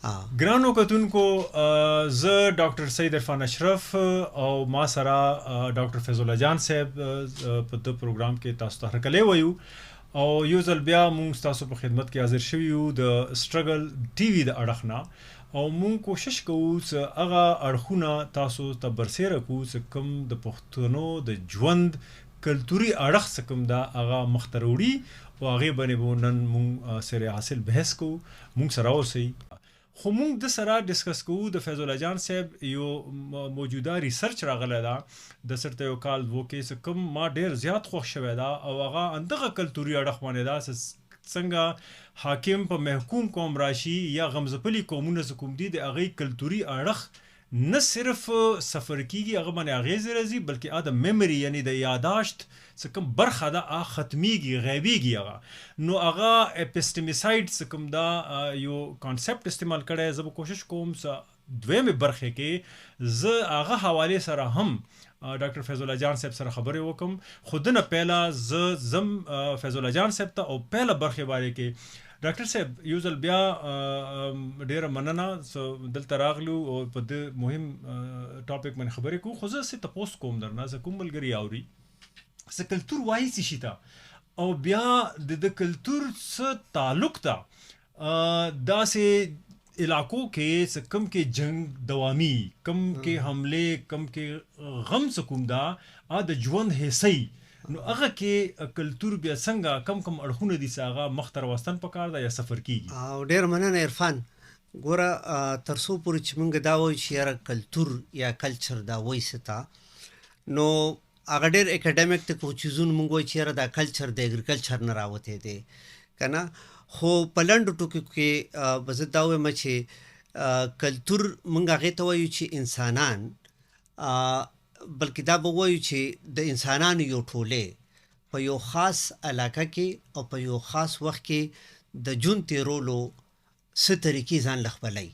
ګرانو کتونکو، زه ډاکټر سید عرفان اشرف او ما سره ډاکټر فیض الله جان صاحب په د پروګرام کې تاسو ته هرکلی وایو او یو ځل بیا مونږ تاسو په خدمت کې حاضر شوي یو د سټرګل ټي وي د اړخ نه، او مونږ کوشش کوو چې هغه اړخونه تاسو ته برسېره کوو چې کوم د پښتنو د ژوند کلتوري اړخ څه کوم دا هغه مخته راوړي او هغې باندې به نن مونږ سره حاصل بحث کوو. مونږ سره اوسئ. خو مونږ د سره ډسکس کوو د فیض الله جان صاحب یو موجوده ریسرچ راغلی ده د سرته یو کال وو کې چې کوم ما ډېر زیات خوښ شوی ده او هغه اندغه کلتوري اړخ باندې ده څنګه حاکم په محکوم قوم راشي یا غمزپلي قومونه چې کوم دي د هغې کلتوري اړخ نه صرف سفر کیږي، هغه باندې اغیزې راځي، بلکې د میموري یعنی د یاداشت څه کوم برخه ده هغه ختمیږي، غیبیږي. هغه نو هغه اپیسټمیسایډ څه کوم دا یو کانسپټ استعمال کړی. زه به کوشش کوم دویمې برخې کې زه هغه حوالې سره هم ډاکټر فیض الله جان صاحب سره خبرې وکم. خو دنه پهله زه زم فیض الله جان صاحب ته او پهله برخې باره کې ډاکټر صاحب یو ځل بیا ډېره مننه دلته راغلو او په دې مهم ټاپک باندې خبرې کوو. خو زه څه تپوس کوم درنه، زه کوم ملګري اوري څه کلتور وایي څه شي ته او بیا د کلتور څه تعلق ته داسې علاقو کې څه کم کې جنگ دوامي، کم کې حملې، کم کې غم څه کوم دا د ژوند حصې، نو هغه کې کلتور بیا څنګه کم کم اړخونه دي چې هغه مخته راوستن پکار ده یا سفر کیږي. او ډېر مننه عرفان. ګوره تر څو پورې چې موږ دا وایو چې یاره کلتور یا کلچر دا وایي څه ته، نو هغه ډېر اکاډمیک ته کوم چیزونه موږ وایو چې یاره دا کلچر د اګریکلچر نه راوتی دی که نه. خو په لنډو ټکو کې به زه دا وایم چې کلتور موږ هغې ته وایو چې انسانان، بلکې دا به وایو چې د انسانانو یو ټولې په یو خاص علاقه کې او په یو خاص وخت کې د ژوند تېرولو څه طریقې ځان له خپلوي،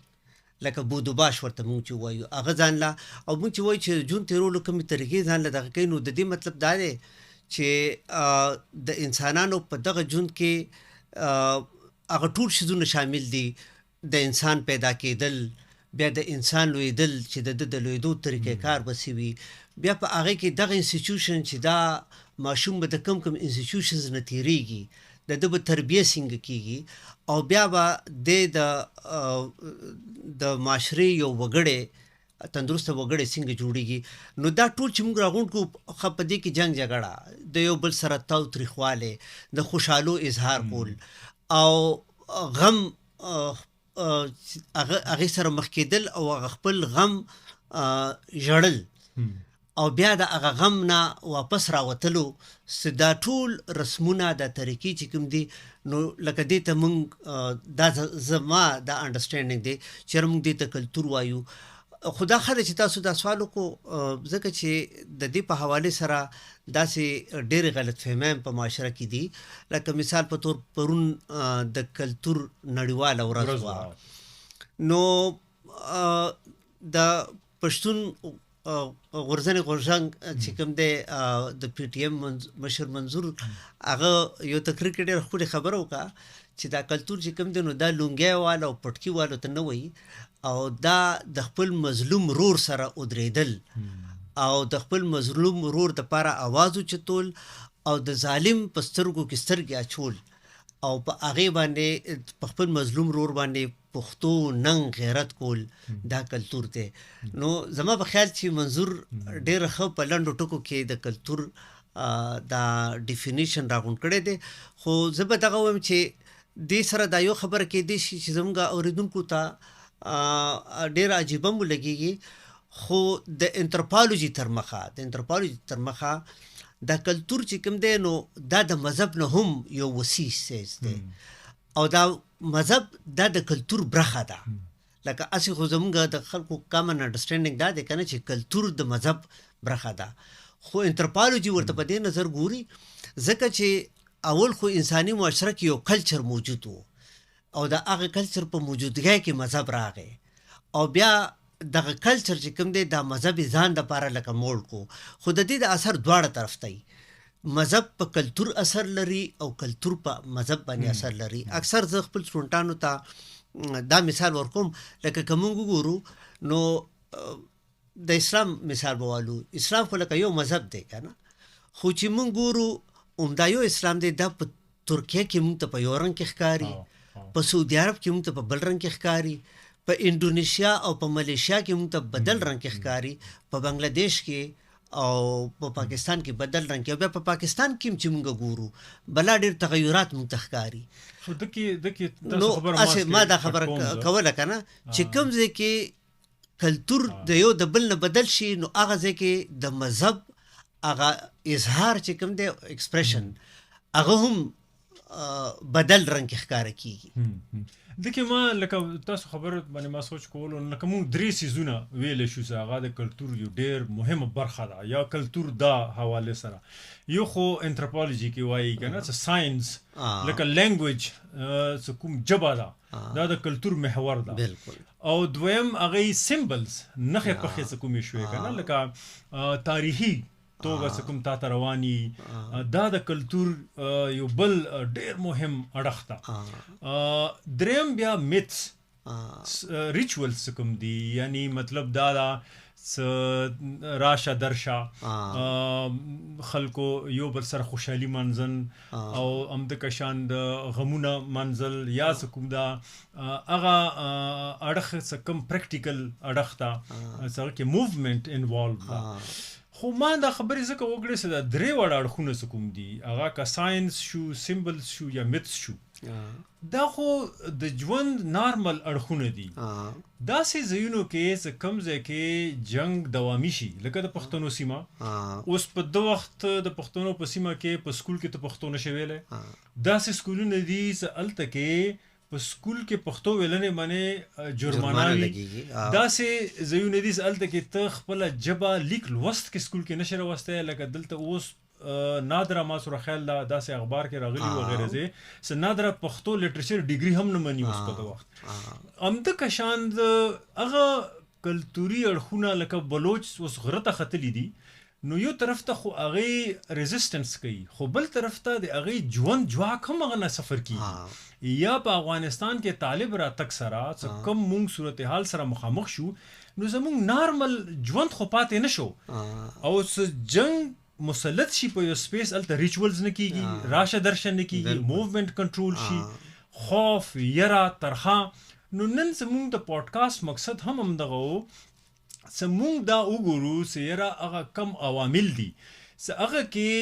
لکه بودوباش ورته موږ چې وایو هغه ځان له، او موږ چې وایو چې ژوند تېرولو کومې طریقې ځان له دغه کوي، نو د دې مطلب دا دی چې د انسانانو په دغه ژوند کې هغه ټول شیزونه شامل دي. د انسان پیدا کېدل، بیا د انسان لویدل چې د لویدو طریقې کار بسې وي، بیا په هغې کې دغه انسټیټیوشن چې دا ماشوم به د کم کم انسټیټیوشنز نه تېرېږي، د ده به تربیه څنګه کېږي، او بیا به د معاشرې یو وګړی تندرسته وګړی څنګه جوړېږي. نو دا ټول چې موږ راغونډ کړو، ښه په دې کې جنګ جګړه، د یو بل سره تاوتریخوالی، د خوشحالو اظهار کول او غم هغې سره مخ کېدل او هغه خپل غم ژړل او بیا د هغه غم نه واپس راوتلو، دا ټول رسمونه د طریقې چې کوم دي، نو لکه دې ته موږ دا زما دا انډرسټینډینګ دی چې موږ دې ته کلتور وایو. خو دا ښه ده چې تاسو دا سوال وکړو، ځکه چې د دې په حوالې سره داسې ډېرې غلط فهمیان په معاشره کې دي. لکه مثال په طور پرون د کلتور نړیواله ورځ وه، نو د پښتون غورځنې غورځنګ چې کوم دی د پی ټي ایم مشر منظور، هغه یو تقریر کې ډېره ښکلې خبره وکړه چې دا کلتور چې کوم دی نو دا لونګی والا او پټکي والو ته نه وایي، او دا د خپل مظلوم رور سره ودرېدل او د خپل مظلوم رور دپاره اواز اوچتول او د ظالم په سترګو کې سترګې اچول او په هغې باندې په خپل مظلوم رور باندې پښتو ننګ غیرت کول، دا کلتور دی. نو زما په خیال چې منظور ډېره ښه په لنډو ټکو کې د کلتور دا ډیفینیشن راغونډ کړی دی. خو زه به دغه وایم چې دې سره دا یو خبره کېدی شي چې زموږ اورېدونکو ته ډېره عجیبه مو لګېږي، خو د انتروپالوجي تر مخه دا کلتور چې کوم دی نو دا د مذهب نه هم یو وسیع څیز دی، او دا مذهب دا د کلتور برخه ده. لکه هسې خو زموږ د خلکو کامن انډرسټینډینګ دا دی که نه چې کلتور د مذهب برخه ده، خو انتروپالوجي ورته په دې نظر ګوري ځکه چې اول خو انساني معاشره کې یو کلچر موجود و او د هغه کلچر په موجودګۍ کې مذهب راغی، او بیا دغه کلچر چې کوم دی دا مذهب ځان دپاره لکه موړ کو. خو د دې د اثر دواړه طرف ته مذهب په کلتور اثر لري او کلتور په مذهب باندې اثر لري. اکثر زه خپل سټوډنټانو ته دا مثال ورکوم لکه که موږ وګورو نو د اسلام مثال به والو. اسلام خو لکه یو مذهب دی که نه، خو چې موږ ګورو عمده یو اسلام دی، دا په ترکیه کې موږ ته په یو رنګ کې ښکاري، په سعودي عرب کې موږ ته په بل رنګ کې ښکاري، په انډونیشیا او په ملیشیا کې موږ ته بدل رنګ کې ښکاري، په بنگلاديش کې او په پاکستان کې بدل رنګ کې، او بیا په پاکستان کې چې موږ ګورو بلا ډېر تغیرات موږ ته ښکاري. نو ما دا خبره کوله که نه چې کوم ځای کې کلتور د یو د بل نه بدل شي، نو هغه ځای کې د مذهب هغه اظهار چې کوم دی ایکسپریشن هغه هم بدل رنګ کې ښکاره کېږي. دکې ما لکه تاسو خبره باندې ما سوچ کولو، لکه موږ 3 سیزونه ویلی شو چې هغه د کلتور یو ډېر مهمه برخه ده یا کلتور دا حواله سره. یو خو انتروپولوژي کې وایي که نه چې ساینس لکه لینګویج چې کوم ژبه ده دا د کلتور محور ده. بالکل. او دویم هغه سیمبلز نښې پخې څه کومې شوې که نه، لکه تاریخي توګه څه کوم تا ته رواني، دا د کلتور یو بل ډېر مهم اړخ ده. دریم بیا میتس ریچولز څه کوم دي، یعنی مطلب دا ده راشه درشه خلکو یو بل سره خوشحالي منځن او همدغه شان د غمونه منځل یا څه کوم دا هغه اړخ څه کوم پریکټیکل اړخ ده څه کې موومنټ انوالو ده. خو ما دا خبرې ځکه وکړې چې دا 3 وړ اړخونه څه کوم دي، هغه که ساینس شو، سیمبلز شو یا میتس شو، دا خو د ژوند نارمل اړخونه دي. داسې ځایونو کې چې کوم ځای کې جنگ دوامي شي، لکه د پښتنو سیمه اوس په دغه وخت د پښتنو په سیمه کې په سکول کې ته پښتو نشي ویلی، داسې سکولونه دي چې هلته کې په سکول کې پښتو ویلنې باندې جرمانه وي. داسې ځایونه دي چې هلته کې ته خپله ژبه لیک لوست کې سکول کې نشي راوستی، لکه دلته اوس نادره ما سره خیال ده داسې اخبار کې راغلي وغیره ځای چې نادره پښتو لټریچر ډیګري هم نه مني اوس په دغه وخت. همدغه شان هغه کلتوري اړخونه لکه بلوچ اوس غره ته ختلي دي، نو یو طرف ته خو هغې ریزسټنس کوي، خو بل طرف ته د هغې ژوند جواک هم هغه نه سفر کېږي. یا په افغانستان کې طالب راتګ سره څه کم مونږ صورتحال سره مخامخ شو، نو زمونږ نارمل ژوند خو پاتې نه شو، او څه جنگ مسلط شي په یو سپیس هلته ریچولز نه کېږي، راشه درشه نه کېږي، موومنټ کنټرول شي، خوف یره ترخه. نو نن زمونږ د پادکاسټ مقصد هم همدغه و چې مونږ دا وګورو چې یره هغه کم عوامل دي چې هغه کې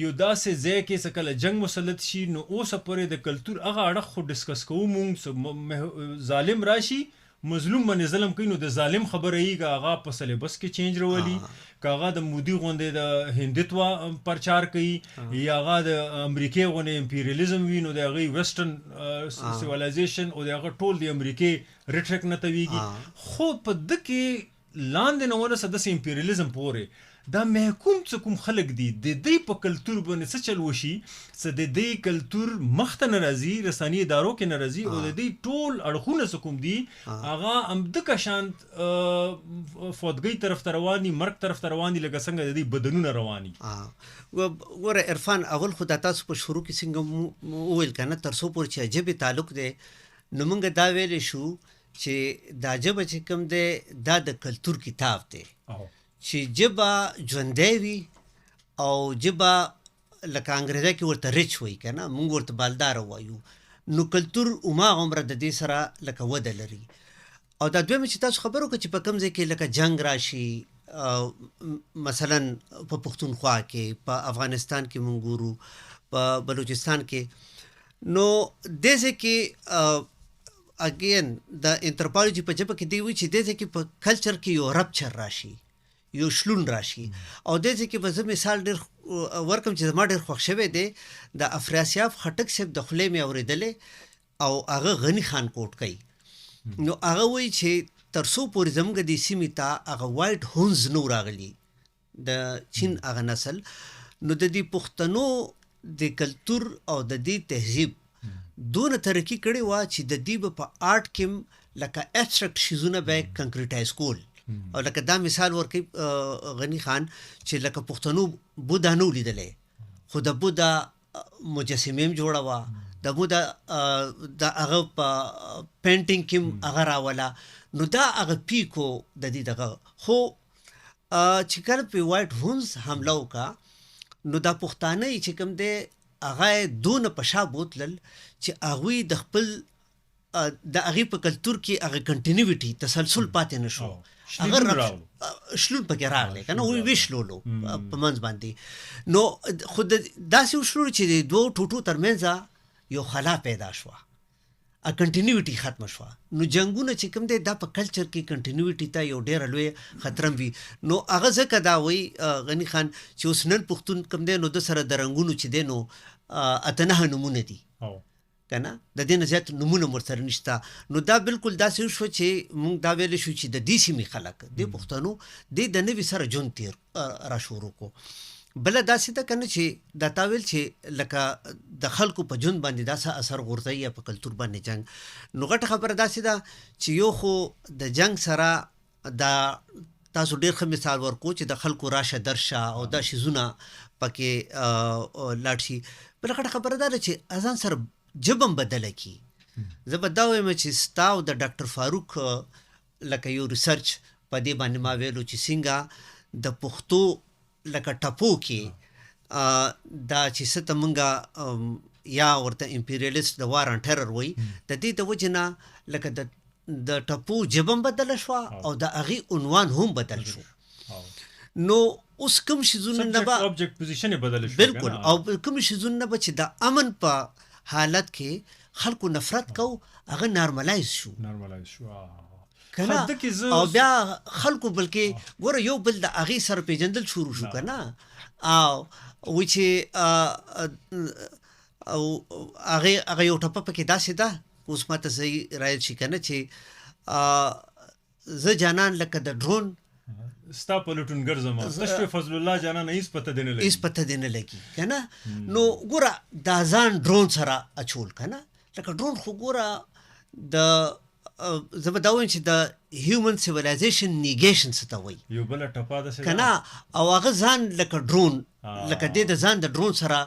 یو داسې ځای کې چې کله جنگ مسلط شي، نو اوسه پورې د کلتور هغه اړخ خو ډسکس کوو مونږ چې ظالم راشي مظلوم باندې ظلم کوي، نو د ظالم خبره یې که هغه په سلیبس کې چینج راولي، که هغه د مودي غوندې د هندتوا پرچار کوي، یا هغه د امریکې غوندې امپیریالیزم وي، نو د هغې ویسټرن سیویلایزیشن او د هغه ټول د امریکې ریټریک نه تویږي. خو په ده کې لاندې نه ورسه داسې امپیریالیزم پورې دا محکوم څه کوم خلک دي د دوی په کلتور باندې څه چل وشي چې د دوی کلتور مخته نه راځي، رساني ادارو کې نه راځي، او د دوی ټول اړخونه څه کوم دي هغه همدغه شانت فوتګۍ طرف ته روان دي، مرګ طرف ته روان دي، لکه څنګه د دوی بدنونه روان دي. ګوره عرفان، اول خو دا تاسو په شروع کې څنګه وویل که نه تر څو پورې چې ژبې تعلق دی، نو موږ دا ویلی شو چې دا ژبه چې کوم دی دا د کلتور کتاب دی، چې ژبه ژوندی وي او ژبه لکه انګریزی کې ورته ریچ وایي که نه، موږ ورته بالداره وایو، نو کلتور هماغومره د دې سره لکه وده لري. او دا دویمه چې تاسو خبر وکړه چې په کوم ځای کې لکه جنگ راشي، مثلا په پښتونخوا کې، په افغانستان کې موږ ګورو، په بلوچستان کې، نو دې ځای کې اګین د انتروپولوژي په ژبه کې دی وایي چې دې ځای کې په کلچر کې یو رپچر راشي، یو شلون راشي. او دې ځای کې به زه مثال ډېر ورکم چې زما ډېر خوښ شوی دی، د افراسیاب خټک صاحب د خولې مې اورېدلی او هغه غني خان کوټ کوي، نو هغه وایي چې تر څو پورې زموږ دې سیمې ته هغه وایټ هونز نه راغلي د چین هغه نسل، نو د دې پښتنو د کلتور او د دې تهذیب دونه ترقي کړې وه چې د دې به په آرټ کې لکه ایبسټرکټ شیزونه به یې کنکریټایز کول. او لکه دا مثال ورکوي غني خان چې لکه پښتنو بودا نه ولیدلی، خو د بودا مجسمې هم جوړه وه، د مو د هغه په پینټینګ کې هغه راولا نو دا هغه پیکو د دې دغه خو چې کله په وایټ هونز حمله وکړه نو دا پښتانه چې کوم دی هغه دونه په شا بوتلل چې هغوی د خپل د هغې په کلتور کې هغه کنټینیویټي تسلسل پاتې نه شو شلون پکې راغلی که نه وی شلولو په منځ باندې نو خو داسې وشلولو چې د دوو ټوټو ترمنځه یو خلا پیدا شوه کنټینیویټي ختمه شوه نو جنګونه چې کوم دی دا په کلچر کې کنټینیویټي ته یو ډېره لوی خطر وي نو هغه ځکه دا وایي غني خان چې اوس نن پښتون کوم دی نو د سره د رنګونو چې دی نو اته نهه نومونه دي که نه د دې نه زیات نومونه ورسره نشته نو دا بالکل داسې وشوه چې موږ دا ویلی شو چې د دې سیمې خلک د پښتنو د نوي سره ژوند تیر را شروع کړو بله داسې ده که نه چې دا تا ویل چې لکه د خلکو په ژوند باندې داسې اثر غورځوي یا په کلتور باندې جنګ نو غټه خبره داسې ده چې یو خو د جنګ سره دا تاسو ډېر ښه مثال ورکو چې د خلکو راشه درشه او دا شیزونه پکې لاړ شي بله غټه خبره دا ده چې اذان سره جبم بدله کی زه به دا وایم چې ستا او د ډاکټر فاروق لکه یو ریسرچ په دې باندې ما ویلو چې څنګه د پښتو لکه ټپو کې دا چې څه ته مونږه یا ورته امپیریالیست د وار ان ټیرر وایي د دې د وجې نه لکه د ټپو ژبه بدله شوه او د هغې عنوان هم بدل شو نو اوس کوم شیزونه نه به سبجیکټ پوزیشن بدل شو بالکل او کوم شیزونه نه به چې د امن په حالت کې خلکو نفرت کو هغه نارملایز شو کنه او بیا خلکو بلکې ګوره یو بل د هغې سره پیژندل شروع شو کنه او و چې او هغه یو ټپه پکې داسې ده اوس ماته صحیح رایل شي کنه چې زه جانان لکه د ډرون ستا په لټون ګرځم تشوي فضل الله جانان هیڅ پته دی نه لګي کنه نو ګوره دا ځان ډرون سره اچول کنه لکه ډرون خو ګوره د زه به دا وایم چې د هیومن سیویلایزیشن نیګیشن څه ته وایي یو بله ټپه داسې کنه او هغه ځان لکه ډرون لکه د ځان د ډرون سره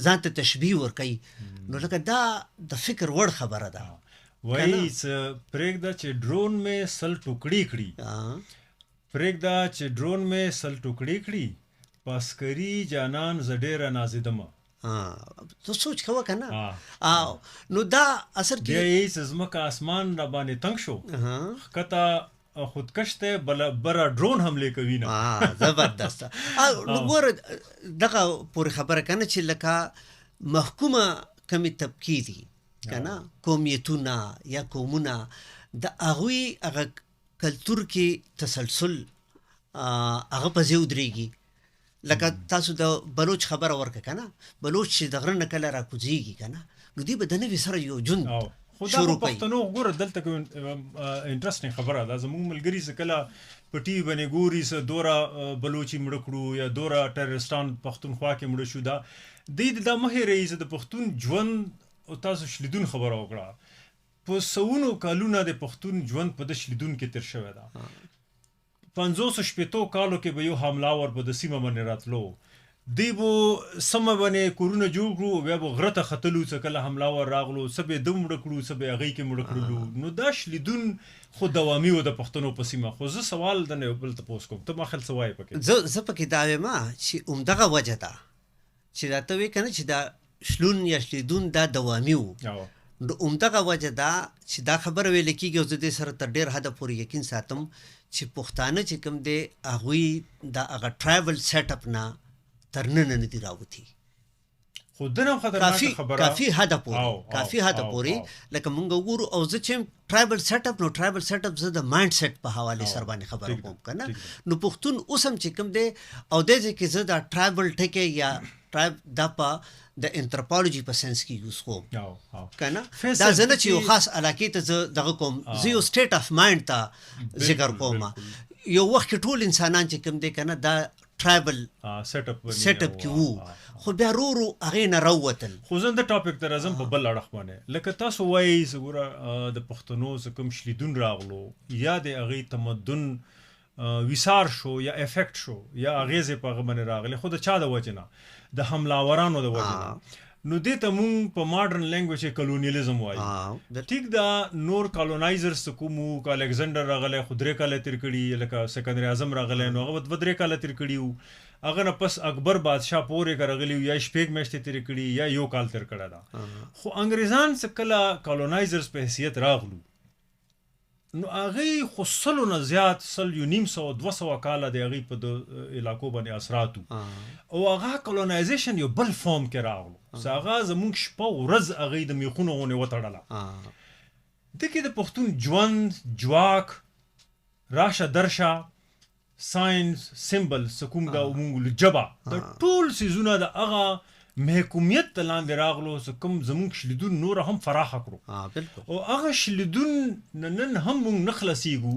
ځان ته تشبیه ورکوي نو لکه دا د فکر وړ خبره ده وایي پرېږده چې ډرون مې سل ټوکړي کړي پرېږده چې ډرون مې سل ټوکړي کړي په عسکري جانان زه ډېره نازېدمه تو سوچ کوه کنه نو دا اثر کې بیا یې ځمکه اسمان را باندې تنګ شو ښکته خودکش ته بره ډرون حملې کوي نه زبردست نو ګوره دغه پورې خبره کنه چې لکه محکومه کمې طبقې دي کنه قومیتونه یا قومونه د هغوی هغه کلتور کې تسلسل هغه په ځای ودرېږي لکه تاسو د بلوچ خبره ورکه کنه بلوچ چې د غره نه کله راکوزیږي کنه نو دوی به د نوي سره یو ژوند شروع کوي پښتنو ګوره دلته کوم انټرسټینګ خبره ده زموږ ملګري څه کله په ټي وي باندې ګوري څه دوره بلوچي مړه کړو یا دوره ټیررستان پښتونخوا کې مړه شو دا دوی دا مه هېروي د پښتون ژوند او تاسو شلیدون خبره وکړه په سوونو کالونه د پښتون ژوند په د شلیدون کې تیر شوی ده 500 کالو کې به یو حملاور به د سیمه باندې راتلو دی به سمه باندې کورونه جوړ کړو بیا به غره ته ختلو څه کله حملاور راغلو څه به ده مړه کړو څه به هغې کې مړه کړلو نو دا شلیدون خو دوامي و د پښتنو په سیمه خو زه سوال د نه بل تپوس کوم ته ما خیال څه وایې پکې زه پکې دا وایم چې همدغه وجه ده چې دا ته وایې که نه چې دا شلون یا شلیدون دا دوامي و نو همدغه وجه ده چې دا خبره ویل کېږي او زه دې سره تر ډېر حده پورې یقین ساتم چې پښتانه چې کوم دی هغوی د هغه ټرایبل سیټ اپ نه تر ننه نه دي راوتي خو دنه خطرناکه خبره کافي حده پورې لکه مونږ وګورو او زه چې ټرایبل سیټ اپ نو ټرایبل سیټ اپ زه د مایند سیټ په حواله سره باندې خبره کوم کنه نو پښتون اوس هم چې کوم دی او د دې کې زه دا ټرایبل ټکی یا ټرایب د په د انتروپولوژي په سنس کې یوز کوم کنه دا زنه چې یو خاص علاقې ته زه دغه کوم زه یو سټیټ اف مایند ته ذکر کوم یو وخت ټول انسانان چې کوم دی کنه دا ټرایبل سیټ اپ کې وو خو بیا رو هغې نه راووتل خو زه د ټاپک ته راځم په بل اړخ باندې لکه تاسو وایئ زه ګوره د پښتنو څه کوم شلیدون راغلو یا د هغې تمدن ویسار شو یا افیکټ شو یا اغیزې په هغه باندې راغلې خو د چا د وجې نه د حملاورانو د وجې نه نو دې ته مونږ په ماډرن لینګویج کې کلونیلیزم وایو. ټیک دا نور کالونایزرز کومو الکسندر راغلی خو 3 کاله تیر کړي، لکه سکندر اعظم راغلی نو هغه 2-3 کاله تیر کړي وو، هغه نه پس اکبر بادشاه پورې راغلی یا شپږ میاشتې تیر کړي یا یو کال تیر کړی دا. خو انګریزان څه کله کالونایزرز په حیثیت راغلو نو هغه خو سلو نه زیات 100-200 کاله د هغې په د علاقو باندې اثراتو او هغه کالونایزیشن یو بل فارم کې راغلو. هغه زمونږ شپه ورځ هغې د میخونو غونې وتړله. دکې د پښتون ژوند، جواک، راشه درشه، ساینس، سمبل سکوم دا مونږ ژبه د ټول څیزونه د هغه محکومیت ته لاندې راغلو څه کوم زمونږ شلیدون نور هم فراخه کړو او هغه شلیدون نن هم مونږ نه خلاصیږو.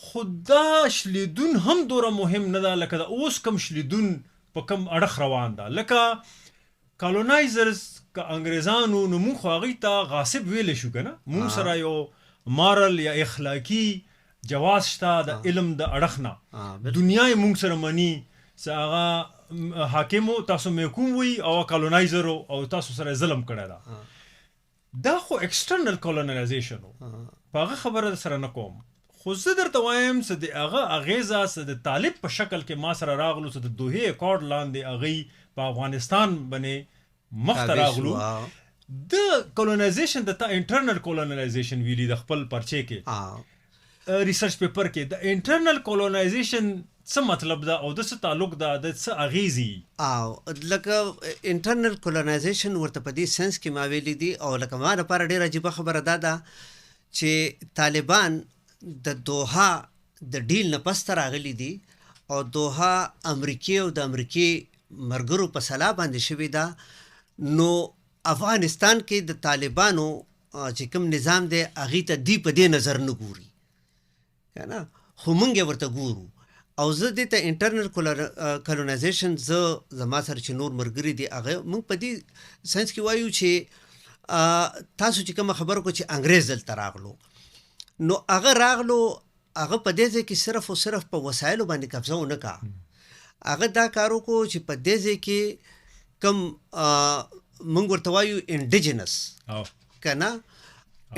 خو دا شلیدون هم دوره مهم نه ده لکه د اوس کم شلیدون په کم اړخ روان ده. لکه کالونایزرز که انګریزانو نو مونږ خو هغوی ته غاصب ویلی شو که نه، مونږ سره یو مارل یا اخلاقي جواز شته د علم د اړخ نه، دنیا یې مونږ سره مني څه هغه حاکمو تاسو محکوم وي او کالونایزرو او تاسو سره ظلم کړی ده. دا خو ایکسټرنل کالونایزیشن و، په هغه خبره سره نه کوم. خو زه درته وایم څه د هغه اغیزه څه د طالب په شکل کې ما سره راغلو څه د دوحې اکارډ لاندې هغوی په افغانستان باندې مخته راغلو. د کالونایزیشن د تا انټرنل کالونایزیشن ویلي د خپل پرچې کې ریسرچ پیپر کې د انټرنل کالونایزیشن څه مطلب ده او د څه تعلق ده د څه اغیزي او لکه انټرنل کولونایزیشن ورته په دې سنس کې ما ویلي دي او لکه ما لپاره ډېره عجیبه خبره ده چې طالبان د دوحه د ډیل نه پسته راغلي دي او دوحه امریکې او د امریکې مرګرو په سلا باندې شوې ده. نو افغانستان کې د طالبانو چې کوم نظام دی هغې ته دی په دې نظر نه ګوري که نه، خو موږ یې ورته ګورو. او زه دې ته انټرنل کالونایزیشن زما سره چې نور ملګري دي هغه موږ په دې ساینس کې وایو چې تاسو چې کومه خبره وکړو چې انګریز دلته راغلو نو هغه راغلو هغه په دې ځای کې صرف او صرف په وسایلو باندې قبضه ونه کړه، هغه دا کار وکړو چې په دې ځای کې کوم موږ ورته وایو انډیجنس که نه،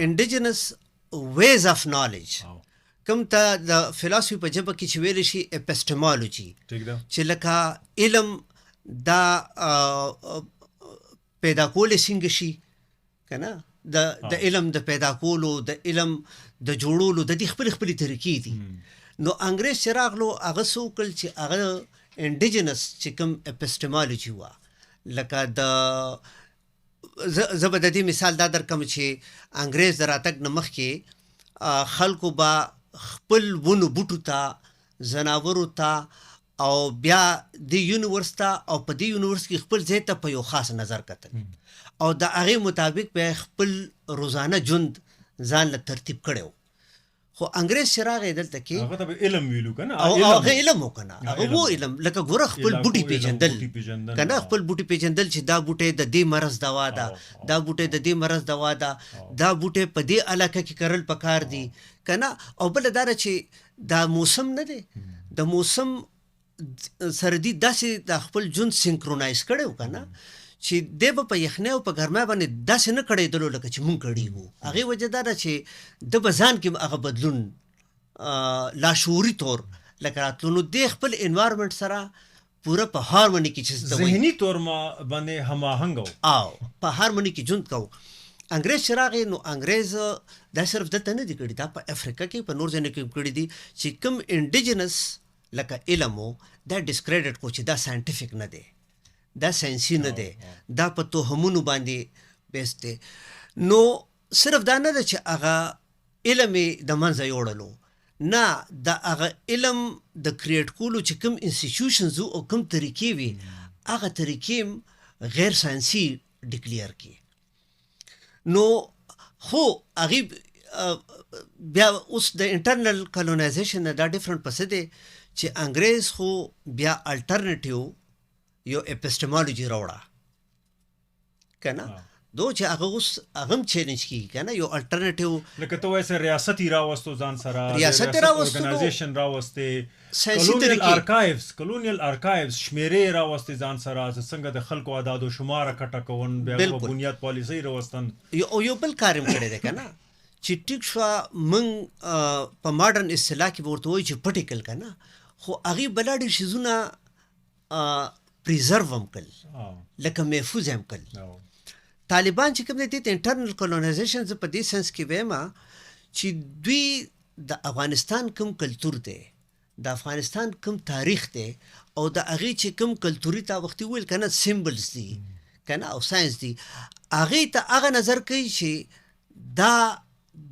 انډیجنس ویز آف نالج کوم ته د فلسفي په ژبه کې چې ویلی شي اپسټمالوجي چې لکه علم دا پیدا کولی څنګه شي که نه، د علم د پیدا کولو د علم د جوړولو د دې خپلې طریقې دي. نو انګریز چې راغلو هغه څه وکړل چې هغه انډیجنس چې کوم اپسټمالوجي وه لکه د زه به د دې مثال دا درکم چې انګریز د راتګ نه مخکې خلکو به خپل ونو بوټو ته زناورو ته او بیا د یونیورس ته او په دې یونیورس کې خپل ځای ته په یو خاص نظر کتل او د هغې مطابق به خپل روزانه ژوند ځان له ترتیب کړی و. خو انګریز چې راغی دلته کې هغه ته به علم ویلو که نه، او هغه علم و که نه، هغه و علم لکه ګوره خپل بوټي پیژندل که نه، خپل بوټي پیژندل چې دا بوټی د دې مرض دوا ده، دا بوټی د دې مرض دوا ده، دا بوټی په دې علاقه کې کرل پکار دي که نه. او بله دا ده چې دا موسم نه دی، د موسم سره دي داسې د خپل ژوند سینکرونایز کړی و که نه چې دی به په یخنۍ او په ګرمۍ باندې داسې نه کړېدلو لکه چې مونږ کړي وو. هغې وجه دا ده چې د به ځان کې هغه بدلون لاشعوري طور لکه راتلو نو دی خپل انوایرمنټ سره پوره په هارموني کې چې ذهني طور باندې هماهنګ او په هارموني کې ژوند کوو. انګریز چې راغی نو انګریز دا صرف دلته نه دي کړي، دا په افریقا کې په نور ځایونو کې کړي دي چې کوم انډیجنس لکه علم و دا ډسکریډټ کو چې دا ساینټیفیک نه دی، دا ساینسي نه دی، دا په توهمونو باندې بیس دی. نو صرف دا نه ده چې هغه علم یې د منځه یوړلو، نه د هغه علم د کریټ کولو چې کوم انسټیټیوشنز او کوم طریقې وي هغه طریقې غیر ساینسي ډیکلیر کړي. نو خو هغې بیا اوس د انټرنل کالونایزیشن نه دا ډفرنټ پسې دی چې انګریز خو بیا الټرنیټیو یو اپسټمالوجي راوړه که نه، دو چې هغه اوس هغه هم چیلنج کیږي کنه یو الټرنیټیو لکه ته وایې ریاست یې راوستو ځان سره ریاست یې راوستو، ارګنایزیشن راوستې سیاسي کلونیل ارکایوز شمیرې راوستې ځان سره څنګه د خلکو اعداد و شمار کټه کون بیا په بنیاد پالیسي راوستن یو بل کارم کړی دی کنه چې ټیک شو من په ماډرن اصطلاح کې ورته وایي چې پټیکل کنه خو هغه بلاډي شیزونه پریزرو هم کړل لکه محفوظ هم کړل. طالبان چې کوم دي انټرنل کولونایزیشن په دې سنس کې وایم چې دوی د افغانستان کوم کلچر دی، د افغانستان کوم تاریخ دی او د هغه چې کوم کلتوري تا وختي ویل کنه سیمبلز دي کنه او ساينس دي، هغه ته هغه نظر کوي چې دا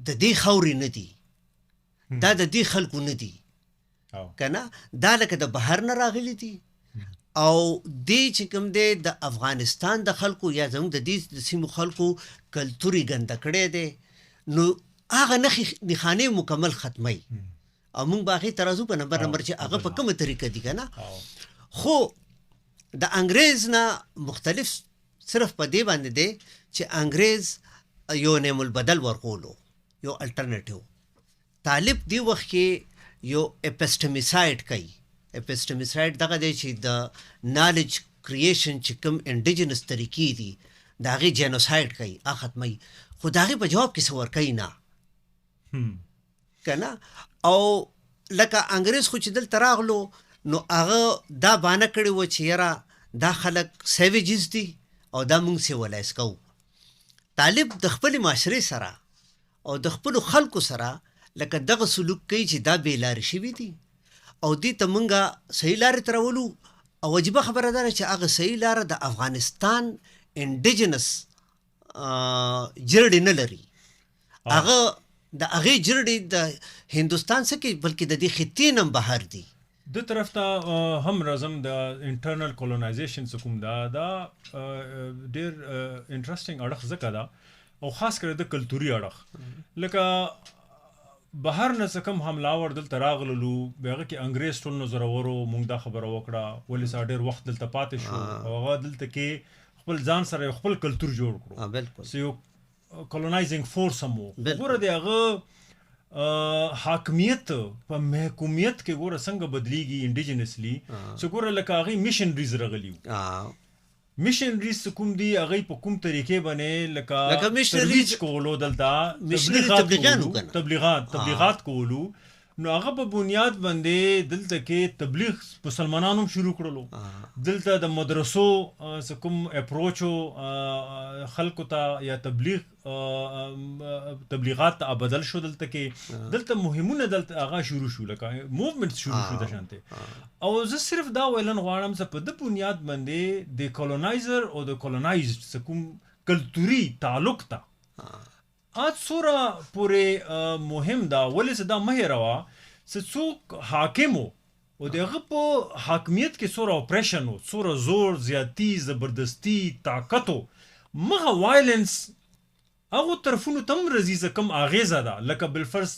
د دې خوري نه دي، دا د دې خلکو نه دي کنه، دا لکه د بهر نه راغلي دي او دې چې کوم دی د افغانستان د خلکو یا زموږ د دې سیمو خلکو کلتوري ګنده کړی دی، نو هغه نښانې مکمل ختمي او موږ باغې ترازو په نمبر چې هغه په کومه طریقه دي کنه. خو د انګريز نه مختلف صرف په دې باندې دی چې انګريز یو نیم البدل ورکولو، یو الټرنیټیو. طالب دی وخت کې یو اپیسټمیساید کوي. اپیسټمیساید دغه دی چې د نالج کریشن چې کوم انډیجنس طریقې دي د هغې جینوساید کوي، هغه ختموي، خو د هغې په جواب کې څه ورکوي نه کنه. او لکه انګریز خو چې دلته راغلو نو هغه دا بانه کړې وه چې یاره دا خلک سیویجز دي او دا موږ سیولایز کوو. طالب د خپلې معاشرې سره او د خپلو خلکو سره لکه دغه سلوک کوي چې دا بې لارې شوي دي او دې ته موږ صحیح لارې ته راولو. او عجیبه خبره ده چې هغه صحیح لاره د افغانستان انډیجنس جرړې نه لري، هغه د هغې جرړې د هندوستان څخه بلکې د دې خطې نه بهر دي. د طرف ته هم راځم د انټرنل کولونایزیشن څه کوم دا ډېر انټرسټینګ اړخ ځکه ده او خاص کر د کلتوري اړخ. لکه بهر نه څه کوم حملاور دلته راغللو هغه کې انګریز ټول نو زورورو موږ دا خبره وکړه ولې سا ډېر وخت دلته پاتې شو او هغه دلته کې خپل ځان سره خپل کلتور جوړ کړو. بالکل سو کولونایزینګ فورس هم وګوره د هغه حاکمیت په محکومیت کې ګوره څنګه بدلیږي انډیجنسلی. چې ګوره لکه هغې میشنریز راغلي میشنریز کوم دي هغې په کوم طریقې باندې لکه ترویج کولو دلته تبلیغات کولو نو هغه په بنیاد باندې دلته کې تبلیغ مسلمانانو هم شروع کړلو. دلته د مدرسو څه کوم اپروچو خلکو ته یا تبلیغات ته بدل شو، دلته کې دلته مهمونه دلته هغه شروع شو لکه موومنټ شروع شو د شانته. او زه صرف دا ویلن غواړم چې په د بنیاد باندې د کولونایزر او د کولونایزډ څه کوم کلتوري تعلق ته آج سوره پورې مهم دا ولې چې دا مه هېروه چې څوک حاکم و او د هغه په حاکمیت کې څوره اپریشن و، څوره زور زیاتی زبردستی طاقت و مغه وایلنس هغو طرفونو ته هم رځي چې کوم اغېزه ده. لکه بالفرض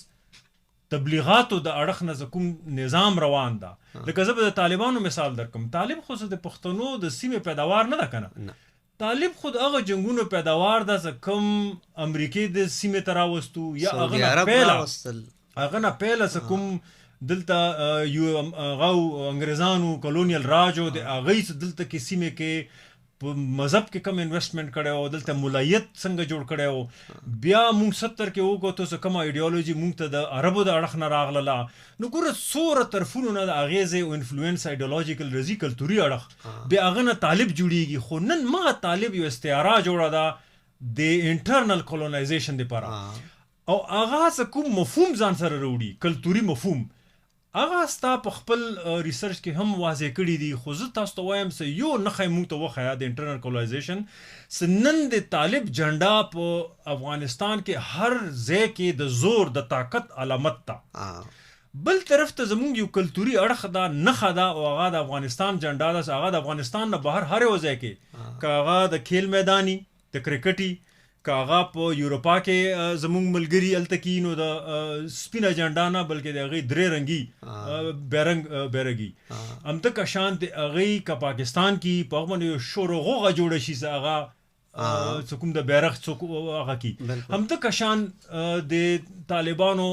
تبلیغاتو د اړخ نه کوم نظام روان ده. لکه زه به د طالبانو مثال درکم. طالب خو د پښتنو د سیمې پیداوار نه ده کنه، طالب خود هغه جنگونو پیداوار ده چې کوم امریکې د سیمې ته راوستو یا هغه نه پیله چې کوم دلته یو هغه انګریزانو کلونیل راجو د هغې دلته کې سیمې کې په مذهب کې کم انویسټمنټ کړی او دلته ملایت څنګه جوړ کړی او بیا موږ 70 کې وګورو چې کومه ایډیالوژي موږ ته د عربو د اړخ نه راغله. نو ګوره څوره طرفونو نه د اغیزې او انفلوئنس ایډیالوژیکل رزي کلتوري اړخ بیا هغه نه طالب جوړیږي. خو نن مغه طالب یو استعاره جوړه ده د انټرنل کولونایزیشن لپاره او هغه څه کوم مفهوم ځان سره وروړي کلتوري مفهوم هغه ستا په خپل ریسرچ کې هم واضح کړي دي. خو زه تاسو ته وایم چې یو نښه موږ ته وښیه د انټرنل کولونایزیشن چې نن د طالب جنډا په افغانستان کې هر ځای کې د زور د طاقت علامت ده. بل طرف ته زمونږ یو کلتوري اړخ ده نښه ده او هغه د افغانستان جنډا ده. هغه د افغانستان نه بهر هر یو ځای کې که هغه د کھیل میداني د کرکټي که هغه په یوروپا کې زمونږ ملګري هلته کې نو د سپینه جنډا نه بلکې د هغې درې رنګي بیرغي همدغه شان د هغې که پاکستان کې په هغه باندې یو شور و غوغه جوړه شي چې هغه څه کوم د بیرغ څوک هغه کی همته کشان د طالبانو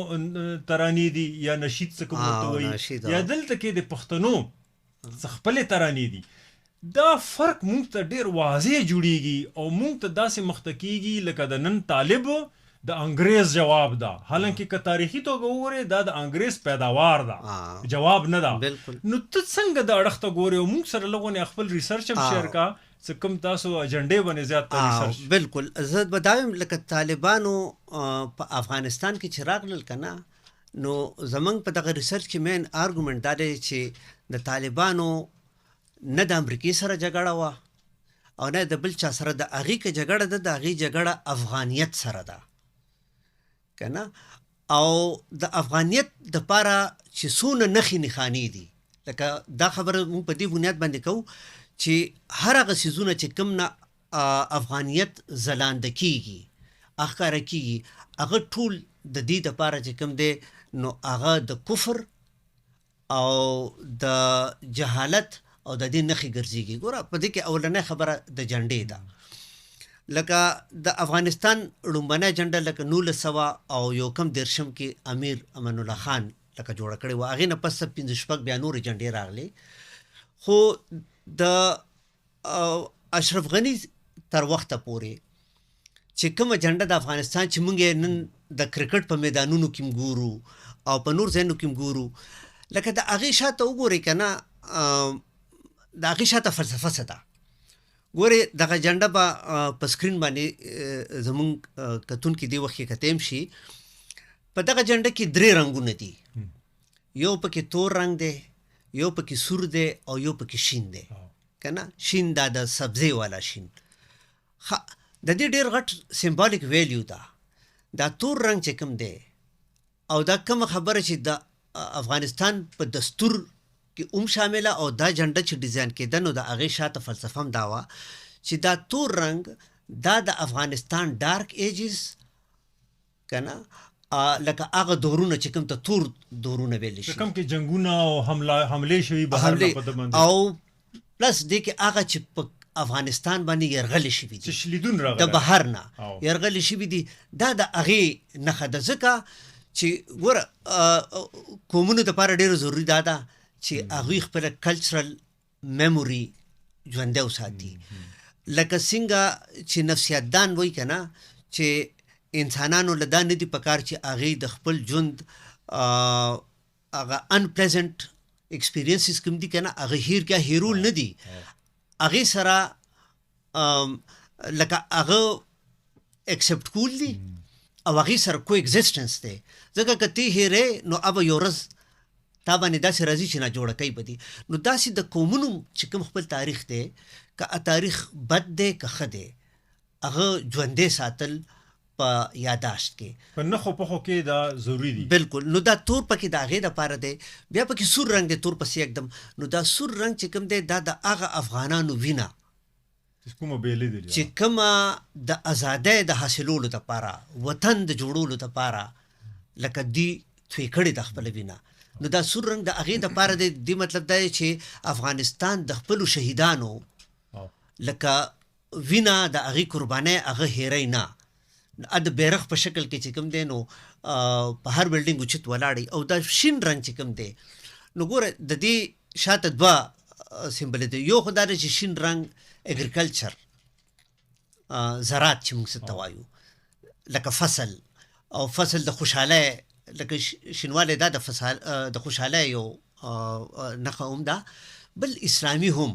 ترانې دي یا نشید څه کوم ورته وایي یا دلته کې د پښتنو خپل ترانې دي. دا فرق مونږ ته ډیر واضح جوړیږي او مونږ ته داسې مخته کیږي لکه د نن طالب د انګریز جواب ده، حالانکه که تاریخي توګه وګورئ دا د انګریز پیداوار ده، جواب نه ده. نو ته څنګه د اړخ ته ګورې او مونږ سره لغونې خپل ریسرچ هم شیر کا څه کوم تاسو اجنډې باندې زیات ریسرچ. بالکل زه به دا وایم لکه طالبانو په افغانستان کې چې راغلل که نه، نو زمونږ په دغه ریسرچ کې مین آرګومنټ دا دی چې د طالبانو نه د امریکې سره جګړه وه او نه د بل چا سره، د هغې که جګړه ده د هغې جګړه افغانیت سره ده که نه. او د افغانیت دپاره چې څونه نښې نښانې دي، لکه دا خبره موږ په دې بنیاد باندې کوو چې هر هغه څیزونه چې کوم نه افغانیت ځلانده کیږي ښکاره کیږي، هغه ټول د دې دپاره چې کوم دی نو هغه د کفر او د جهالت او د دې نښې ګرځېږي. ګوره په دې کې اولنۍ خبره د جنډې ده، لکه د افغانستان لومبنۍ جنډه لکه 1931 کې امیر امان الله خان لکه جوړه کړې وه، هغې نه پس 15 بیا نورې جنډې راغلې. خو د اشرف غني تر وخته پورې چې کومه جنډه د افغانستان چې موږ یې نن د کرکټ په میدانونو کې ګورو او په نور ځایونو کې ګورو، لکه د هغې شاته وګورئ که نه، د هغې شاته فلسفه څه ده. ګورې دغه جنډه به په سکرین باندې زمونږ کتونکي دې وخت کې کتیم شي، په دغه جنډه کې 3 رنګونه دي، یو پکې تور رنګ دی، یو پکې سور دی او یو پکې شین دی که نه. شین دا د سبزۍ والا شین. د دې ډېر غټ سیمبالیک ویلیو ده. دا تور رنګ چې کوم دی او دا کومه خبره چې د افغانستان په دستور کې هم شامله او دا جنډه چې ډیزاین کېده نو د هغې شاته فلسفه هم دا وه چې دا تور رنګ دا د افغانستان ډارک ایجز که نه، لکه هغه دورونه چې کوم ته تور دورونه ویلی شي، کوم کې جنګونه او حملې شوي بهر نه په ده باندې، او پلس دې کې هغه چې په افغانستان باندې یرغلې شوي دي، چې شلیدون راغلی د بهر نه یرغلې شوي دي، دا د هغې نښه ده. ځکه چې ګوره قومونو دپاره ډېره ضروري دا ده چې هغوی خپله کلچرل میموري ژوندی وساتي. لکه څنګه چې نفسیاتدان وایي که نه چې انسانانو له دا نه دي پکار چې هغې د خپل ژوند هغه انپلیزنټ ایکسپیرینسز کوم دي که نه هغه هیر کیا هیرول نه دي، هغې سره لکه هغه اکسپټ کول دي او هغې سره کو ایگزسټنس دی. ځکه که ته هیرې نو ابه یو ورځ تا باندې داسې راځي چې ناجوړه کوي به دي. نو داسې د قومونو چې کوم خپل تاریخ دی، که تاریخ بد دی که ښه دی، هغه ژوندی ساتل په یاداشت کې په نښو پښو کې دا ضروري دي. بالکل. نو دا تور پکې د هغې دپاره دی. بیا پکې سور رنګ دی تور پسې یکدم. نو دا سور رنګ چې کوم دی دا د هغه افغانانو وینه چې کومه د ازادۍ د حاصلولو دپاره، وطن د جوړولو دپاره لکه دی توی کړې د خپله وینه، نو دا سور رنګ د هغې دپاره دی. دې مطلب دا دی چې افغانستان د خپلو شهیدانو لکه وینه د هغې قربانۍ هغه هیری نه، د بیرغ په شکل کې چې کوم دی نو په هر بلډینګ اوچت ولاړی. او دا شین رنګ چې کوم دی نو ګوره د دې شاته 2 سیمبل دی. یو خو دا دی چې شین رنګ اګریکلچر زراعت چې موږ څه ته وایو، لکه فصل او فصل د خوشحالۍ، لکه شینوالی دا د خوشحالۍ یو نښه هم ده. بل اسلامي هم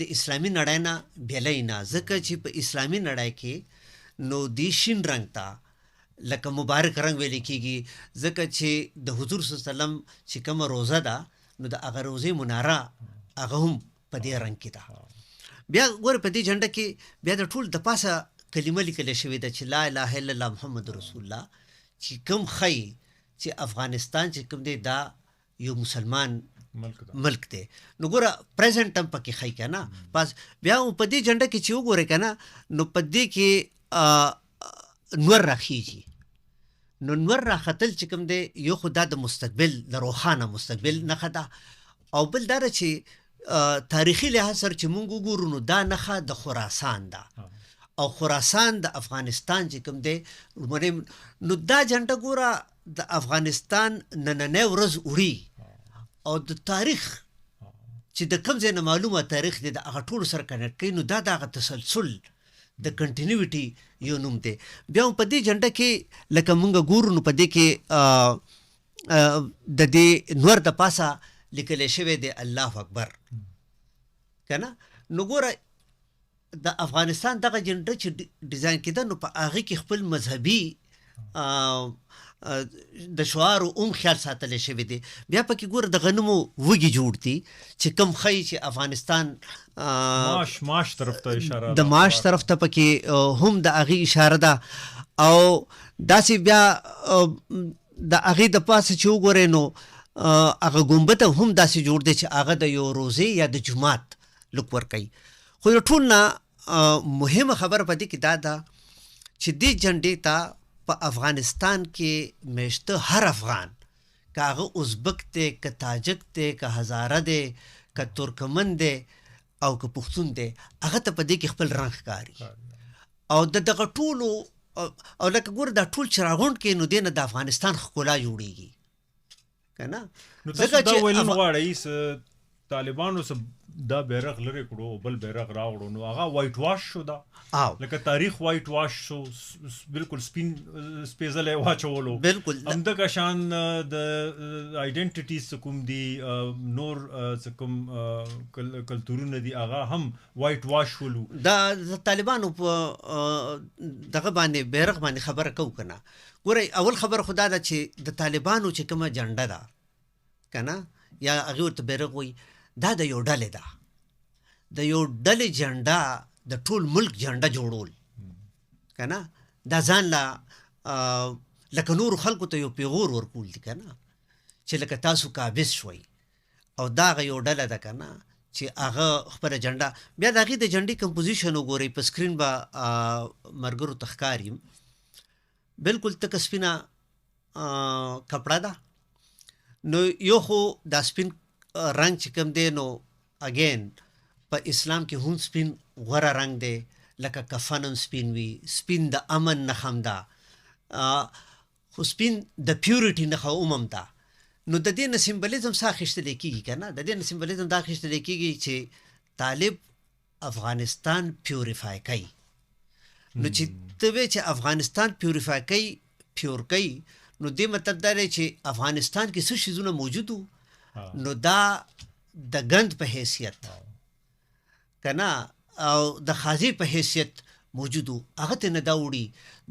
د اسلامي نړۍ نه بیلی نه، ځکه چې په اسلامي نړۍ کې نو دی شین رنګ ته لکه مبارک رنګ ویلی کېږي، ځکه چې د حضور صلی الله علیه وسلم چې کومه روزه ده نو د هغه روزې مناره هغه هم په دې رنګ کې ده. بیا ګوره په دې جنډه کې بیا د ټول د پاسه کلمه لیکلی شوې ده چې لا اله الا الله محمد رسول الله، چې کوم ښیي چې افغانستان چې کوم دی دا یو مسلمان ملک دی. نو ګوره پریزنټ هم پکې ښیي که نه. بس بیا په دې جنډه کې چې وګورئ که نه نو په دې کې نور راخیږي. نو نور راختل چې کوم دی یو خو دا د مستقبل د روښانه مستقبل نښه ده، او بل دا چې تاریخي لحاظ سره چې موږ وګورو نو دا نښه د خراسان ده، او خراسان د افغانستان چې کوم دی نو دا جنډه ګوره د افغانستان نننۍ ورځ وړي او د تاریخ چې د کوم ځای نه معلومه تاریخ دی د هغه ټولو سره کنیکټ کوي، نو دا د هغه تسلسل د کنټینیوټي یو نوم دی. بیا هم په دې جنډه کې لکه مونږ ګورو نو په دې کې د دې نور د پاسه لیکلی شوی دی الله اکبر که نه. نو ګوره د افغانستان دغه جنډه چې ډیزاین کېده نو په هغې کې خپل مذهبي د شعارو خیال ساتلی شوی دی. بیا پکې ګوره د غنمو وږي جوړ دي چې کوم ښیي چې افغانستان معاش طرف ته اشاره د معاش طرف ته پکې هم د هغې اشاره ده. او داسې بیا د هغې د پاسه چې وګورئ نو هغه ګنبد هم داسې جوړ دی چې هغه د یو روزې یا د جومات لوک ورکوي. خو د ټول نه مهمه خبره په دې کې دا ده چې دې جنډې ته په افغانستان کې میشته هر افغان، که هغه ازبک دی، که تاجک دی، که هزاره دی، که ترکمن دی او که پښتون دی، هغه ته په دې کې خپل رنګ ښکاري. او د دغه ټولو او لکه ګوره دا ټول چې راغونډ کې نو دې نه د افغانستان ښکلا جوړېږي که نه. نو تاسو دا ویل نه غواړئ طالبانو څه دا بیرغ لرې کړو او بل بیرغ راوړو نو هغه وایټ واش شو، دا لکه تاریخ وایټ واش شو، بالکل سپین سپیزلی واچولو، بالکل همدغه شان د آیډنټیټیز څه کوم دي نور څه کوم کلتورونه دي هغه هم وایټ واش شولو. دا د طالبانو په دغه باندې بیرغ باندې خبره کوو که نه. ګورئ اول خبره خو دا ده چې د طالبانو چې کومه جنډه ده که نه یا هغې ورته بیرغ وایي دا د یو ډلې ده، د یو ډلې جنډه د ټول ملک جنډه جوړول که نه. دا ځان له لکه نورو خلکو ته یو پیغور ورکول دي که نه چې لکه تاسو قابض شوئ او دا هغه یو ډله ده که نه چې هغه خپله جنډه. بیا د هغې د جنډې کمپوزیشن وګورئ، په سکرین به ملګرو ته ښکاري، بالکل تکه سپینه کپړه ده. نو یو خو دا سپین رنګ چې کوم دی نو اگین په اسلام کې هم سپین غوره رنګ دی، لکه کفن هم سپین وي، سپین د امن نښه هم ده، خو سپین د پیورټي نښه هم ده. نو د دې نه سمبولیزم څه اخیستلی کېږي که نه، د دې نه سمبولیزم دا اخیستلی کېږي چې طالب افغانستان پیوریفای کوي. نو چې ته وایې چې افغانستان پیوریفای کوي پیور کوي نو دې مطلب دا دی چې افغانستان کې څه شیزونه موجود وو نو دا د ګند په حیثیت که نه او د خاضي په حیثیت موجود وو، هغه ته نه دا وړي.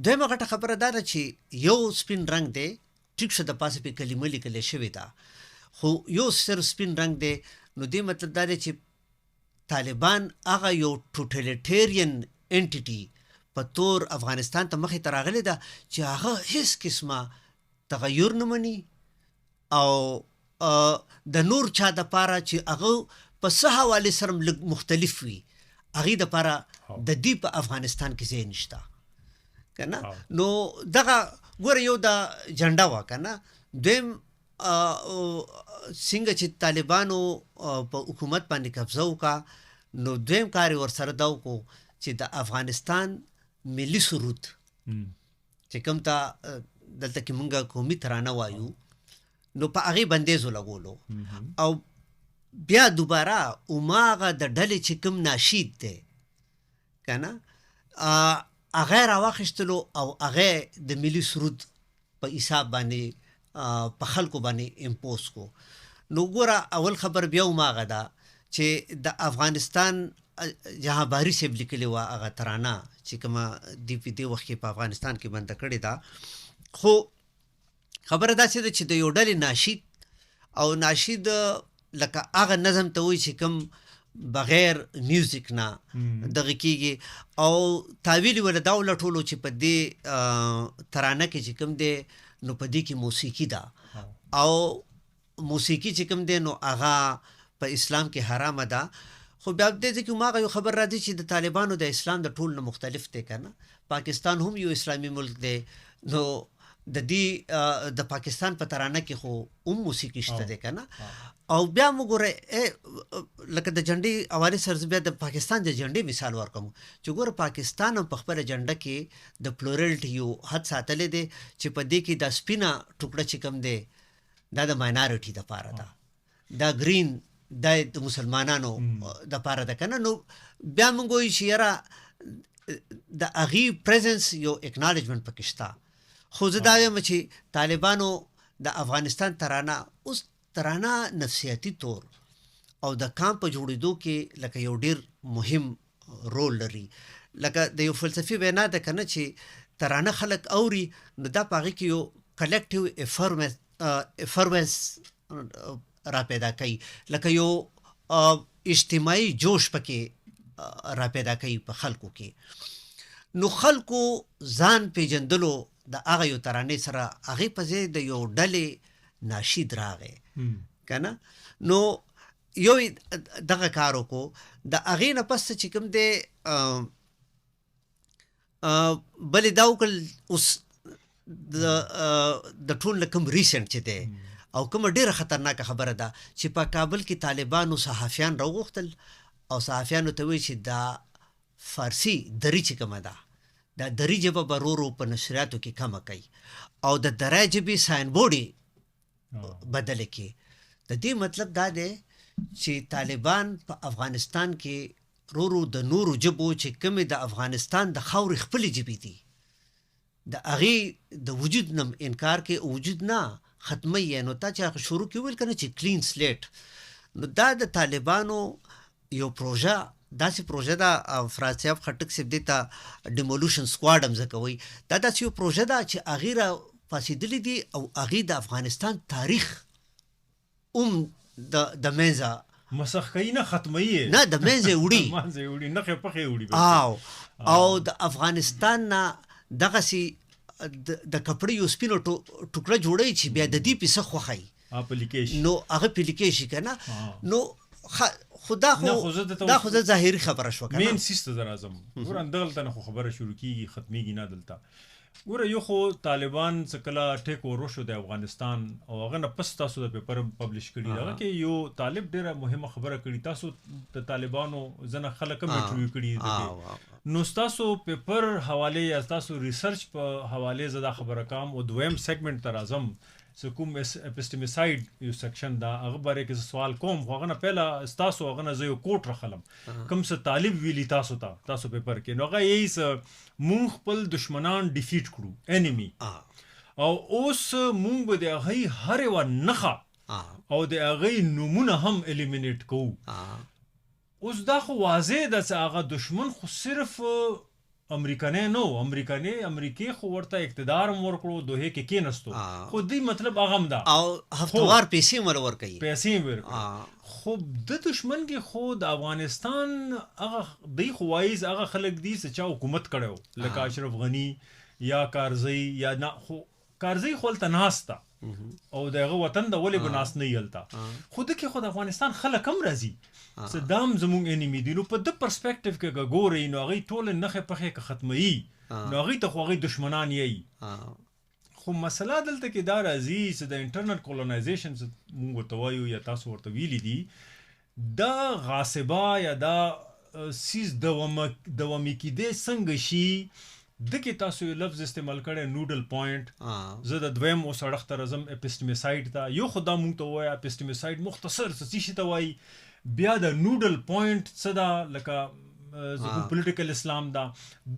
دویمه غټه خبره دا ده چې یو سپین رنګ دی، ټیک شه د پاسه پې کلمه لیکلی شوې ده، خو یو صرف سپین رنګ دی. نو دې مطلب دا دی چې طالبان هغه یو ټوټلیټیرین انټیټي په طور افغانستان ته مخې ته راغلی ده چې هغه هیڅ قسمه تغیر نه مني او د نور چا دپاره چې هغه په څه حوالې سره لږ مختلف وي هغې دپاره د دې په افغانستان کې ځای نشته که نه. نو دغه ګوره یو د جنډه وه که نه. دویم څنګه چې طالبانو په حکومت باندې قبضه وکړه نو دویم کار یې ورسره دا وکړو چې د افغانستان ملي سرود چې کوم ته دلته کې مونږ قومي ترانه وایو نو په هغې بندیز ولګولو او بیا دوباره هماغه د ډلې چې کوم ناشید دی که نه هغه یې راواخیستلو او هغه د ملي سرود په حساب باندې په خلکو باندې امپوز کو. نو ګوره اول خبر بیا هماغه ده چې د افغانستان جهاں باری صاحب لیکلې وه هغه ترانه چې کومه دی په دې وخت کې په افغانستان کې بنده کړې ده. خو خبره داسې ده چې د یو ډلې ناشید او ناشید لکه هغه نظم ته وایي چې کوم بغیر میوزیک نه دغه کېږي او تاویل یې ورله دا ولټولو چې په دې ترانه کې چې کوم دی نو په دې کې موسیقي ده او موسیقي چې کوم دی نو هغه په اسلام کې حرامه ده. خو بیا دې ځکه هماغه یو خبر راځي چې د طالبانو د اسلام د ټول نه مختلف دی که نه. پاکستان هم یو اسلامي ملک دی نو د دې د پاکستان په ترانه کې خو موسیقي شته ده کنه او بیا موږ ګوره لکه د جنډې حواله سره بیا د پاکستان د جنډې مثال ورکوم چې ګوره پاکستان هم په خپل جنډه کې د پلورالټي یو حد ساتلې دي چې په دې کې د سپینا ټوکړه چې کم دی دا د ماینورټي د پاره ده دا گرین د مسلمانانو د پاره ده کنه نو بیا موږ وایو چې یاره د اغي پریزنس یو اکنالجمنت پکښتا خو زه دا وایم چې طالبانو د افغانستان ترانه اوس ترانه نفسیاتي طور او د کام په جوړېدو کې لکه یو ډیر مهم رول لري لکه د یو فلسفي وینا ده کنه چې ترانه خلک اوري نو دا پاغي کې یو کلیکټیو افرمنس را پیدا کوي لکه یو اجتماعي جوش پکې را پیدا کوي په خلکو کې نو خلکو ځان پیژندلو د هغه یو ترانې سره هغه په ځای د یو ډلې ناشید راغې کنه نو یو دغه کار وکړو د هغې نه پس چې کوم دی بلې دا وکړل اوس د ټول کوم ریسنټ چې دی او کومه ډېره خطرناکه خبره ده چې په کابل کې طالبانو صحافیان راوغوښتل او صحافیانو ته وایي چې دا فارسي دري چې کومه ده دا دري ژبه به ورو په نشریاتو کې کمه کوي او د دري ژبې ساین بورډ بدل کړي د دې مطلب دا دی چې طالبان په افغانستان کې ورو د نورو ژبو چې کومې د افغانستان د خاورې خپلې ژبې دي د هغې د وجود نه انکار کې وجود نه ختمي نو تا چې شروع کې ویل کنه چې کلین سلیټ نو دا د طالبانو یو پروژه داسې پروژه ده فرانسیاب خټک سیب دیتا ډیمولوشن سکواډ هم ځکه وایي دا داسې یو پروژه ده چې هغې را پاسېدلي دي او هغې د افغانستان تاریخ د منځه مسخ کوي نه ختموي نه د منځه وړي نخې پخې وړي او د افغانستان نه دغسې د کپړې یو سپینو ټوکړه جوړوي چې بیا د دې پیسه خوښوي نو هغه پلیکې شي که نه نو خدا خو زه ظاهري خبره شو کنه مین سیسته در اعظم ګور اندغلته نه خو خبره شروع کیږي ختميږي نه دلته ګور یو خو طالبان څکلا ټیک اور شو د افغانستان او هغه نه پس تاسو د پیپر پبلش کړي دا کې یو طالب ډیره مهمه خبره کړي تاسو د طالبانو زنه خلک هم انټرویو کړي نو تاسو پیپر حواله یا تاسو ریسرچ په حواله زدا خبره کام او دویم سیگمنٹ تر اعظم کوم اپیسټمیساید یو سیکشن دا هغه باره کې سوال کوم خو هغه نه پهله تاسو هغه نه زه یو کوټ رخلم کوم څه طالب ویلی تاسو پیپر کې نو هغه یې مونږ خپل دشمنان ډیفیټ کړو انیمی او اوس مونږ به د هغې هر یوه نښه او د هغې نومونه هم الیمینیټ کوو اوس دا خو واضح ده چې هغه دشمن خو صرف امریکانه نو امریکې خو ورته اقتدار ورکړو دوه کې کېنستو خو دې مطلب هغه هم ده او هفتوار پیسې ورکوي خو د دشمن کې خو د افغانستان هغه دی خوایز هغه خلک دي چې چا حکومت کړو لکه اشرف غنی یا کارزی یا نه خو کارزی خو تل ناستا او دغه وطن د ولې بناس نه یلتا خو د کې خو د افغانستان خلک هم راځي صدام زمونږ انیمی دی نو په د پرسپیکټیو کې ګوري نو هغه ټول نخې پخې کې ختمي نو هغه ته خو هغه دشمنان یې خو مسله دلته کې دا راځي چې د انټرنل کولونایزیشن موږ ورته وایو یا تاسو ورته ویلي دي دا غاصبه یا دا سیز دوامي کېدی څنګه شي دغه تاسو یو لفظ استعمال کړی نوډل پوینټ زه د دویم او سړخ تر اعظم اپیسټمیساید تا یو خدا مونږ ته وایي اپیسټمیساید مختصر څه شي ته وایي بیا د نوډل پوینټ څه دا لکه پولیټیکل اسلام دا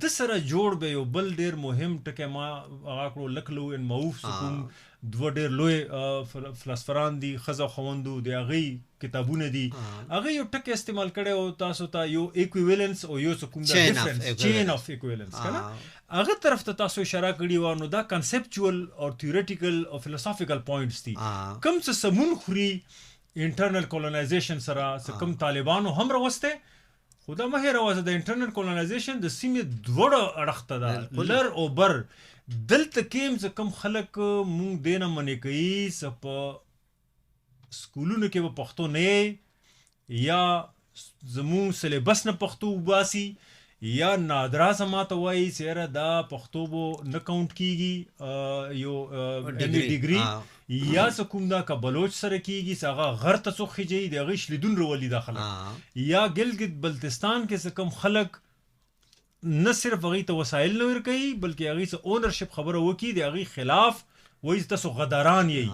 د سره جوړ به یو بل ډیر مهم ټکی ما هغه کړو لکلو ان معوف کوم دوه ډیر لوی فلسفران دي خزه خوندو دی هغه کتابونه دي هغه یو ټکی استعمال کړي او تاسو ته یو ایکویوالنس او یو کوم د ډیفرنس چین اف ایکویوالنس کنه هغه طرف ته تاسو اشاره کړی و نو دا کنسپچوال او تھیوریټیکل او فلسافیکل پوینټس دي کوم څه سمون خوري انټرنل کولونایزیشن سره کوم طالبانو هم راوسته خدا مه هیروه د انټرنل کولونایزیشن د سیمې دوړه اړخته ده لر او بر دلته کېم چې کوم خلک مونږ دینه منې کوي چې په سکولونو کې به پښتو نه یا زمونږ سلیبس نه پښتو وباسي یا نادرا سماته وایي چې دا پښتو بو نه کاونټ کیږي یو ډیګري یا کوم دا که بلوچ سره کیږي چې هغه غر ته څوک خجی دی هغه شلیدون رولي دا خلک یا ګلګت بلتستان کې څه کم خلک نه صرف هغه ته وسایل نه ورکوي بلکې هغه څه اونرشپ خبره وکي دی هغه خلاف وایي تاسو غداران یې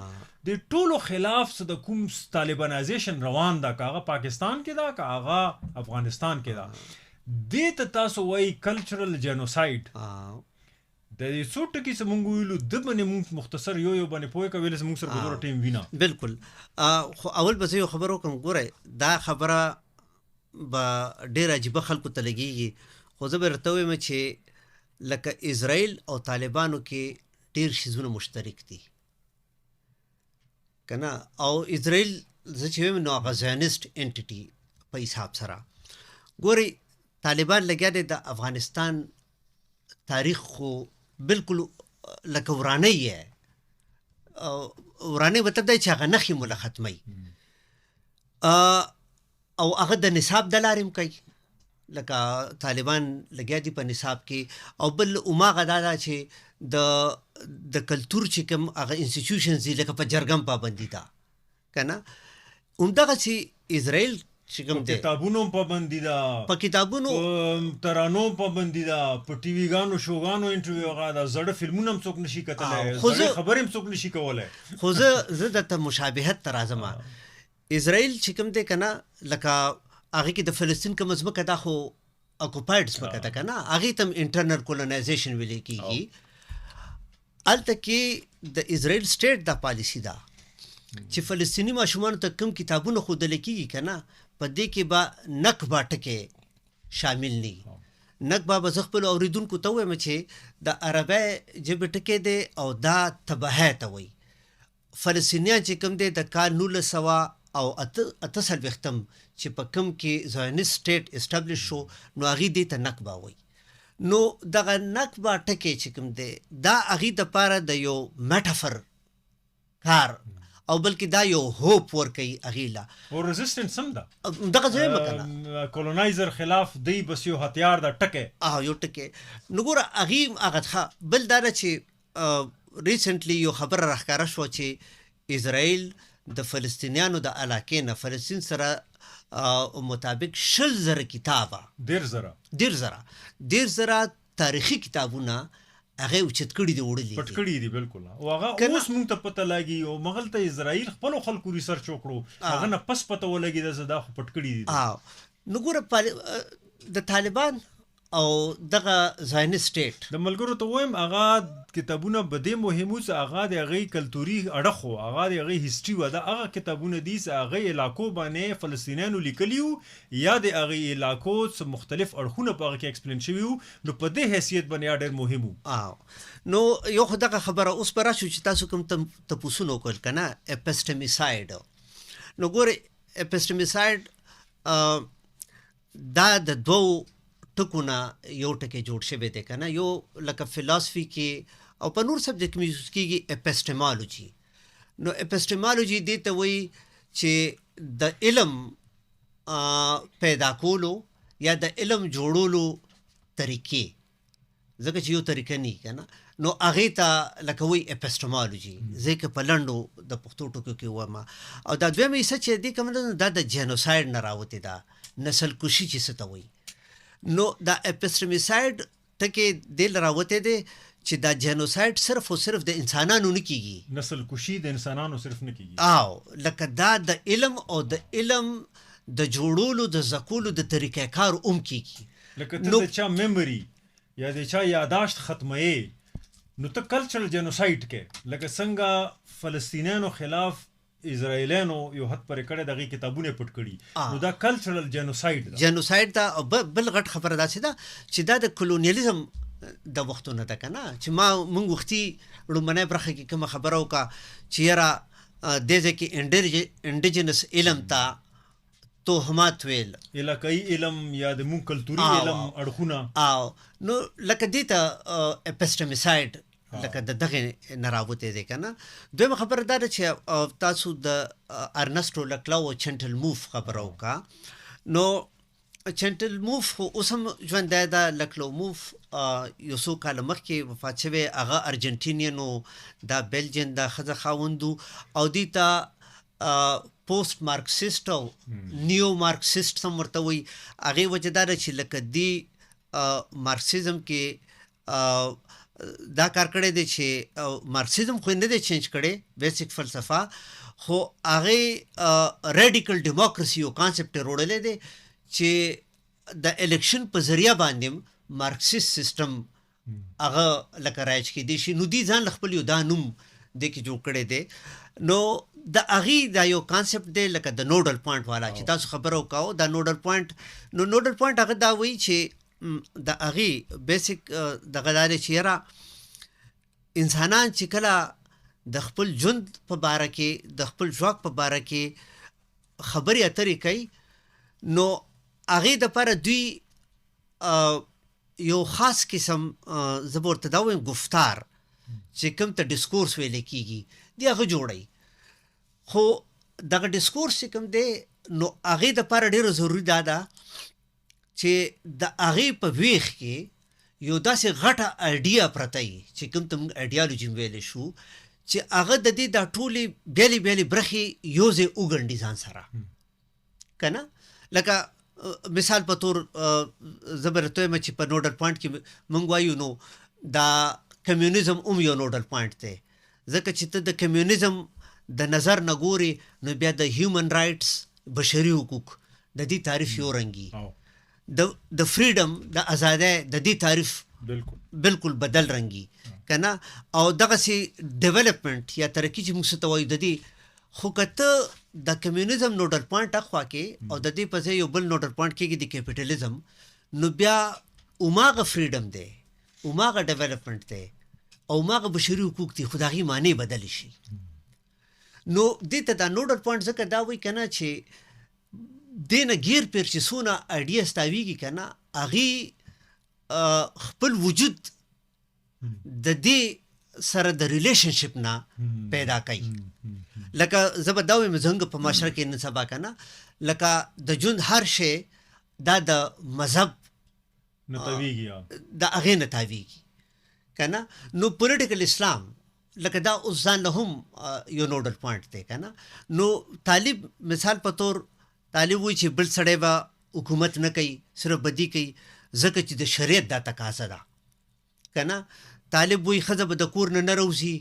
د ټولو خلاف څه د کوم طالبانایزیشن روان دا که هغه پاکستان کې دا که هغه افغانستان کې دا دې ته تاسو وایي کلچرل جینوساید د دې څو ټکي چې مونږ ویلو د باندې مونږ مختصر یو باندې پوهه کوي چې مونږ سره ګوره ټیم وینا بالکل خو اول به یو خبرو کوم ګوره دا خبره به ډېر عجیب خلکو ته لګیږي خو زه به درته وایم چې لکه اسرائیل او طالبانو کې ډېر شیزونه مشترک دي که نه او اسرائیل زه چې وایم نو هغه زیانسټ انټیټي په حساب سره ګورئ طالبان لګیا دی د افغانستان تاریخ خو بالکل لکه ورانی یې ورانی مطلب دی چې هغه نښې مو له ختموي او هغه د نصاب د لارې هم کوي لکه طالبان لګیا دي په نصاب کې او بل هماغه دا ده چې د کلتور چې کوم هغه انسټیټیوشنز دي لکه په جرګم پابندي ده که نه همدغسې اسرائیل چې کوم دی کتابونو پابندي ده په کتابونو ترانو پابندي ده په ټي وي ګانو شوګانو انټرویو هغه ده زړه فلمونه هم څوک نشي کتلی زړې خبرې هم څوک نشي کولی خو زه درته مشابهت ته راځم اسرائیل چې کوم دی که نه لکه هغې کې د فلسطین کومه ځمکه دا خو اکوپایډ ځمکه ده که نه هغې ته هم انټرنل کولونایزیشن ویلی کېږي هلته کې د اسرائیل سټیټ دا پالیسي ده چې فلسطیني ماشومانو ته کوم کتابونه ښودلی کېږي که نه په دې کې به نکبه ټکې شامل نه نکبه به زه خپلو اورېدونکو ته ووایم چې د عربی ژبې ټکی دی او دا تباهی ته وایي فلسطینیان چې کوم دی د کال 1900 او 48 چې په کوم کې زاینسټ سټیټ اسټابلیش شو نو هغې دې ته نکبه وایي نو دغه نکبه ټکی چې کوم دی دا هغې دپاره د یو میټافر کار او بلکې دا یو هوپ ورکوي هغې له او رزسټنس هم ده دغه ځای مه کنه کولونایزر خلاف دی بس یو هتیار ده ټکی یو ټکی نو ګوره هغې هغه ښه بل دا ده چې ریسنټلی یو خبره راښکاره شوه چې اسرائیل د فلسطینیانو د علاقې نه فلسطین سره مطابق 100,000 کتابه 1,000 تاریخي کتابونه هغه اوچت کړي دي وړلي پټ کړي دي بالکل او هغه اوس مونږ ته پته لګي او مغل ته اسرائیل خپل خلکو ریسرچ وکړو هغه نه پس پته ولګي د زدا خو پټ کړي دي نو ګوره د طالبان او دغه زاینسټ سټیټ د ملګرو ته وایم هغه کتابونه به دې مهمو چې هغه د هغې کلتوري اړخ و هغه د هغې هسټري و د هغه کتابونه دي چې هغې علاقو باندې فلسطینیانو لیکلي وو یا د هغې علاقو څه مختلف اړخونه په هغه کې ایکسپلین شوي وو نو په دې حیثیت باندې ډېر مهم وو نو یو خو دغه خبره اوس به راشو چې تاسو کوم تپوسونه وکړل که نه اپسټمیساید نو ګورې اپسټمیساید دا د دوو ټکونه یو ټکی جوړ شوی دی که نه یو لکه فلاسفي کې او په نور سبجیکټ کې یوز کېږي اپسټمالوجي نو اپسټمالوجي دې ته وایي چې د علم پیدا کولو یا د علم جوړولو طریقې ځکه چې یو طریقه نه که نه نو هغې ته لکه وایي اپسټمالوجي ځکه په لنډو د پښتو ټکو کې ووایم او دا دویمه حصه چې دې کوم دا د جینوساید نه راوتې ده نسل کشي چې څه ته وایي نو دا اپسټمیساید ټکی دې له راوتې دی چې دا جینوساید صرف او صرف د انسانانو نه کېږي نسل کشي د انسانانو صرف نه کېږي لکه دا د علم او د علم د جوړولو د زکولو د طریقې کار کېږي لکه ته د چا میموري یا د چا یاداشت ختموي نو ته کلچرل جینوساید کې لکه څنګه فلسطینیانو خلاف اسرائیلیانو یو حد پرې کړی دغه کتابونه پټ کړي نو دا کلچرل جینوساید دا بل غټ خبره داسې ده چې دا د کولونیالیزم د وختونو ده که نه چې موږ وختي لومړنۍ برخه کې کومه خبره وکړه چې یاره دې ځای کې انډیجنس علم ته تهمات ویل علاقايي علم یا د مونږ کلتوري علم اړخونه نو لکه دې ته اپسټمیساید لکه د دغه نه راوتې دی که نه دویمه خبره دا ده چې تاسو د ارنسټو لکلاو چنټل موف خبره وکړه نو چنټل موف خو اوس هم ژوندی ده. لکلو موف یو څو کاله مخکې وفات شوی، هغه ارجنټینین و، دا بلجین دا ښځه خاوند و، او دوی ته پوسټ مارکسیسټ او نیو مارکسیسټ هم ورته وایي. هغې وجه دا ده چې لکه دی مارکسیزم کې دا کار کړی دی چې مارکسیزم خو نه دی چینج کړی، بیسیک فلسفه، خو هغې ریډیکل ډیموکراسي یو کانسپټ یې روړلی دی چې د الیکشن په ذریعه باندې مارکسیست سیستم هغه لکه رایج کېدی شي. نو دوی ځان له خپل یو دا نوم دې کې جوړ کړی دی. نو د هغې دا یو کانسپټ دی لکه د نوډل پوینټ والا چې تاسو خبره وکاو، دا نوډل پوینټ. نو نوډل پوینټ هغه دا وایي چې د هغې بیسیک دغه دا دی چې یاره انسانان چې کله د خپل ژوند په باره کې، د خپل ژواک په باره کې خبرې اترې کوي، نو هغې دپاره دوی یو خاص قسم زه به ورته دا وایم گفتار چې کوم ته ډسکورس ویلی کېږي دی هغه جوړوي. خو دغه ډسکورس چې کوم دی نو هغې دپاره ډېره ضروري دا ده چې د هغې په ویښ کې یو داسې غټه آیډیا پرته وي چې کوم ته موږ آیډیالوجي ویلی شو، چې هغه د دې دا ټولې بیلې بیلې برخې یو ځای وګنډي ځان سره، که نه؟ لکه مثال په طور زه به درته وایم چې په نوډل پوینټ کې موږ وایو نو دا کمیونیزم هم یو نوډل پوینټ دی، ځکه چې ته د کمیونیزم د نظر نه ګورې نو بیا د هیومن رایټس بشري حقوق د دې تعریف یو رنګي، د فریډم د ازادۍ د دې تعریف بالکل بدل رنګي، که نه؟ او دغسې ډیولپمنټ یا ترقي چې موږ څه ته وایو د دې، خو که ته د کمیونیزم نوډل پوینټ اخوا کې او د دې په ځای یو بل نوډل پوینټ کېږي د کیپیټلیزم، نو بیا هماغه فریډم دی، هماغه ډیولپمنټ دی او هماغه بشري حقوق دي، خو د هغې معنی بدلې شي. نو دې ته دا نوډل پوینټ ځکه دا وایي که نه چې دې نه ګیر پیر چې څونه آیډیا ستاویږي که نه، هغې خپل وجود د دې سره د ریلیشنشپ نه پیدا کوي. لکه زه به دا وایم زموږ په معاشره کې نن سبا که نه، لکه د ژوند هر شی دا د مذهب د هغې نه تاویږي، که نه؟ نو پولیټیکل اسلام لکه دا اوس ځان له هم یو نوډل پوینټ دی، که نه؟ نو طالب مثال په طور طالب وایي چې بل سړی به حکومت نه کوي، صرف بدي کوي، ځکه چې د شریعت دا تقاضا ده، که نه؟ طالب وایي ښځه به د کور نه نه راوځي